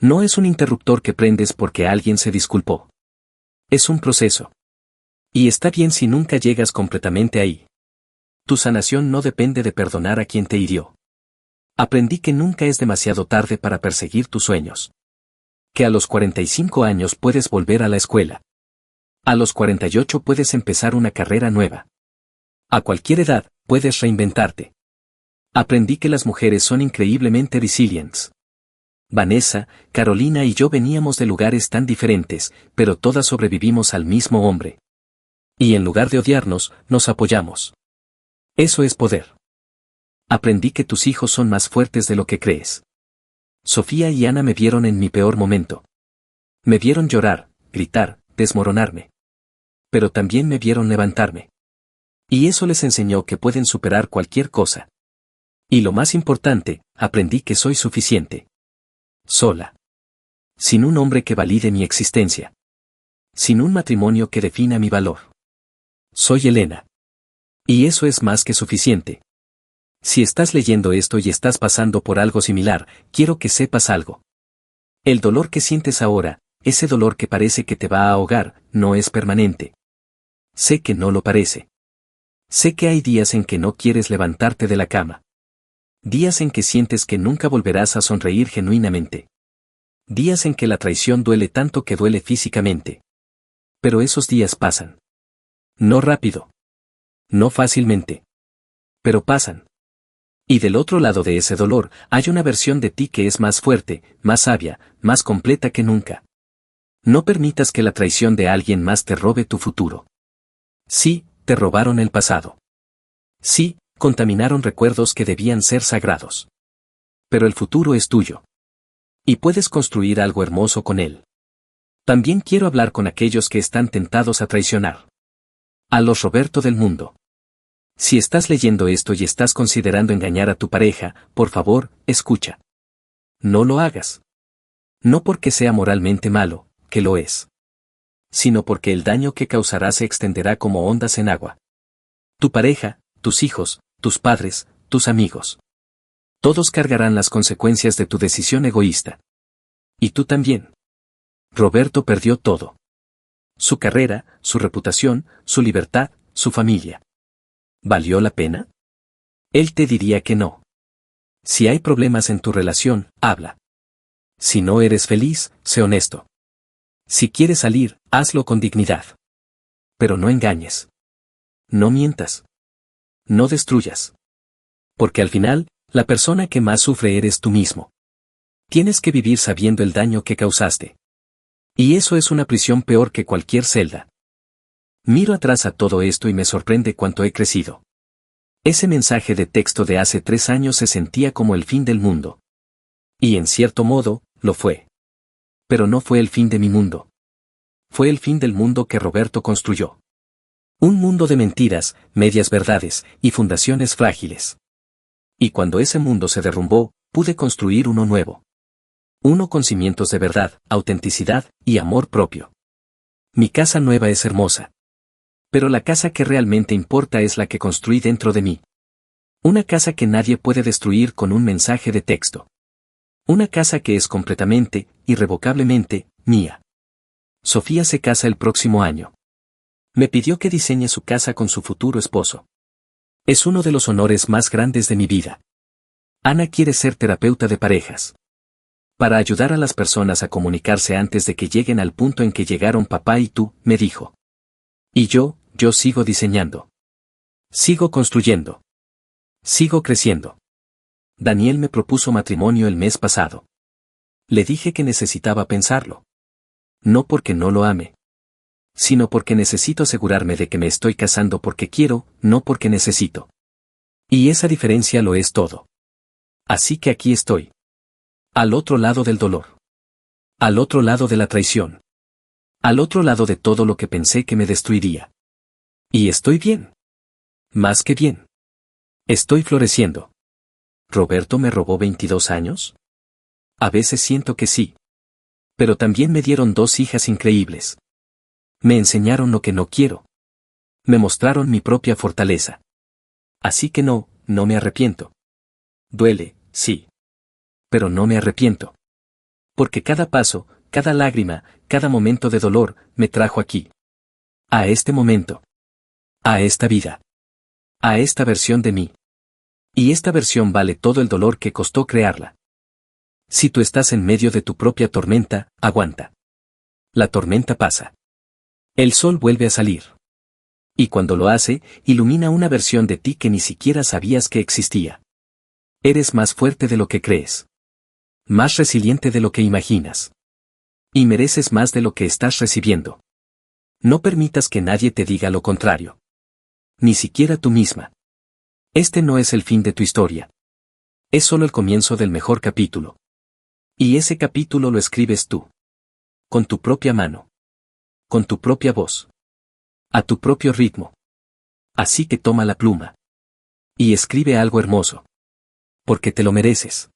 No es un interruptor que prendes porque alguien se disculpó. Es un proceso. Y está bien si nunca llegas completamente ahí. Tu sanación no depende de perdonar a quien te hirió. Aprendí que nunca es demasiado tarde para perseguir tus sueños. Que a los 45 años puedes volver a la escuela. A los 48 puedes empezar una carrera nueva. A cualquier edad, puedes reinventarte. Aprendí que las mujeres son increíblemente resilientes. Vanessa, Carolina y yo veníamos de lugares tan diferentes, pero todas sobrevivimos al mismo hombre. Y en lugar de odiarnos, nos apoyamos. Eso es poder. Aprendí que tus hijos son más fuertes de lo que crees. Sofía y Ana me vieron en mi peor momento. Me vieron llorar, gritar, desmoronarme. Pero también me vieron levantarme. Y eso les enseñó que pueden superar cualquier cosa. Y lo más importante, aprendí que soy suficiente. Sola. Sin un hombre que valide mi existencia. Sin un matrimonio que defina mi valor. Soy Elena. Y eso es más que suficiente. Si estás leyendo esto y estás pasando por algo similar, quiero que sepas algo. El dolor que sientes ahora, ese dolor que parece que te va a ahogar, no es permanente. Sé que no lo parece. Sé que hay días en que no quieres levantarte de la cama. Días en que sientes que nunca volverás a sonreír genuinamente. Días en que la traición duele tanto que duele físicamente. Pero esos días pasan. No rápido. No fácilmente. Pero pasan. Y del otro lado de ese dolor, hay una versión de ti que es más fuerte, más sabia, más completa que nunca. No permitas que la traición de alguien más te robe tu futuro. Sí, te robaron el pasado. Sí, contaminaron recuerdos que debían ser sagrados. Pero el futuro es tuyo. Y puedes construir algo hermoso con él. También quiero hablar con aquellos que están tentados a traicionar. A los Roberto del mundo. Si estás leyendo esto y estás considerando engañar a tu pareja, por favor, escucha. No lo hagas. No porque sea moralmente malo, que lo es. Sino porque el daño que causará se extenderá como ondas en agua. Tu pareja, tus hijos, tus padres, tus amigos. Todos cargarán las consecuencias de tu decisión egoísta. Y tú también. Roberto perdió todo. Su carrera, su reputación, su libertad, su familia. ¿Valió la pena? Él te diría que no. Si hay problemas en tu relación, habla. Si no eres feliz, sé honesto. Si quieres salir, hazlo con dignidad. Pero no engañes. No mientas. No destruyas. Porque al final, la persona que más sufre eres tú mismo. Tienes que vivir sabiendo el daño que causaste. Y eso es una prisión peor que cualquier celda. Miro atrás a todo esto y me sorprende cuánto he crecido. Ese mensaje de texto de hace 3 años se sentía como el fin del mundo. Y en cierto modo, lo fue. Pero no fue el fin de mi mundo. Fue el fin del mundo que Roberto construyó. Un mundo de mentiras, medias verdades, y fundaciones frágiles. Y cuando ese mundo se derrumbó, pude construir uno nuevo. Uno con cimientos de verdad, autenticidad, y amor propio. Mi casa nueva es hermosa. Pero la casa que realmente importa es la que construí dentro de mí. Una casa que nadie puede destruir con un mensaje de texto. Una casa que es completamente, irrevocablemente, mía. Sofía se casa el próximo año. Me pidió que diseñe su casa con su futuro esposo. Es uno de los honores más grandes de mi vida. Ana quiere ser terapeuta de parejas. Para ayudar a las personas a comunicarse antes de que lleguen al punto en que llegaron papá y tú, me dijo. Y yo sigo diseñando. Sigo construyendo. Sigo creciendo. Daniel me propuso matrimonio el mes pasado. Le dije que necesitaba pensarlo. No porque no lo ame. Sino porque necesito asegurarme de que me estoy casando porque quiero, no porque necesito. Y esa diferencia lo es todo. Así que aquí estoy. Al otro lado del dolor. Al otro lado de la traición. Al otro lado de todo lo que pensé que me destruiría. Y estoy bien. Más que bien. Estoy floreciendo. ¿Roberto me robó 22 años? A veces siento que sí. Pero también me dieron 2 hijas increíbles. Me enseñaron lo que no quiero. Me mostraron mi propia fortaleza. Así que no me arrepiento. Duele, sí. Pero no me arrepiento. Porque cada paso, cada lágrima, cada momento de dolor, me trajo aquí. A este momento. A esta vida. A esta versión de mí. Y esta versión vale todo el dolor que costó crearla. Si tú estás en medio de tu propia tormenta, aguanta. La tormenta pasa. El sol vuelve a salir. Y cuando lo hace, ilumina una versión de ti que ni siquiera sabías que existía. Eres más fuerte de lo que crees. Más resiliente de lo que imaginas. Y mereces más de lo que estás recibiendo. No permitas que nadie te diga lo contrario. Ni siquiera tú misma. Este no es el fin de tu historia. Es solo el comienzo del mejor capítulo. Y ese capítulo lo escribes tú. Con tu propia mano. Con tu propia voz. A tu propio ritmo. Así que toma la pluma. Y escribe algo hermoso. Porque te lo mereces.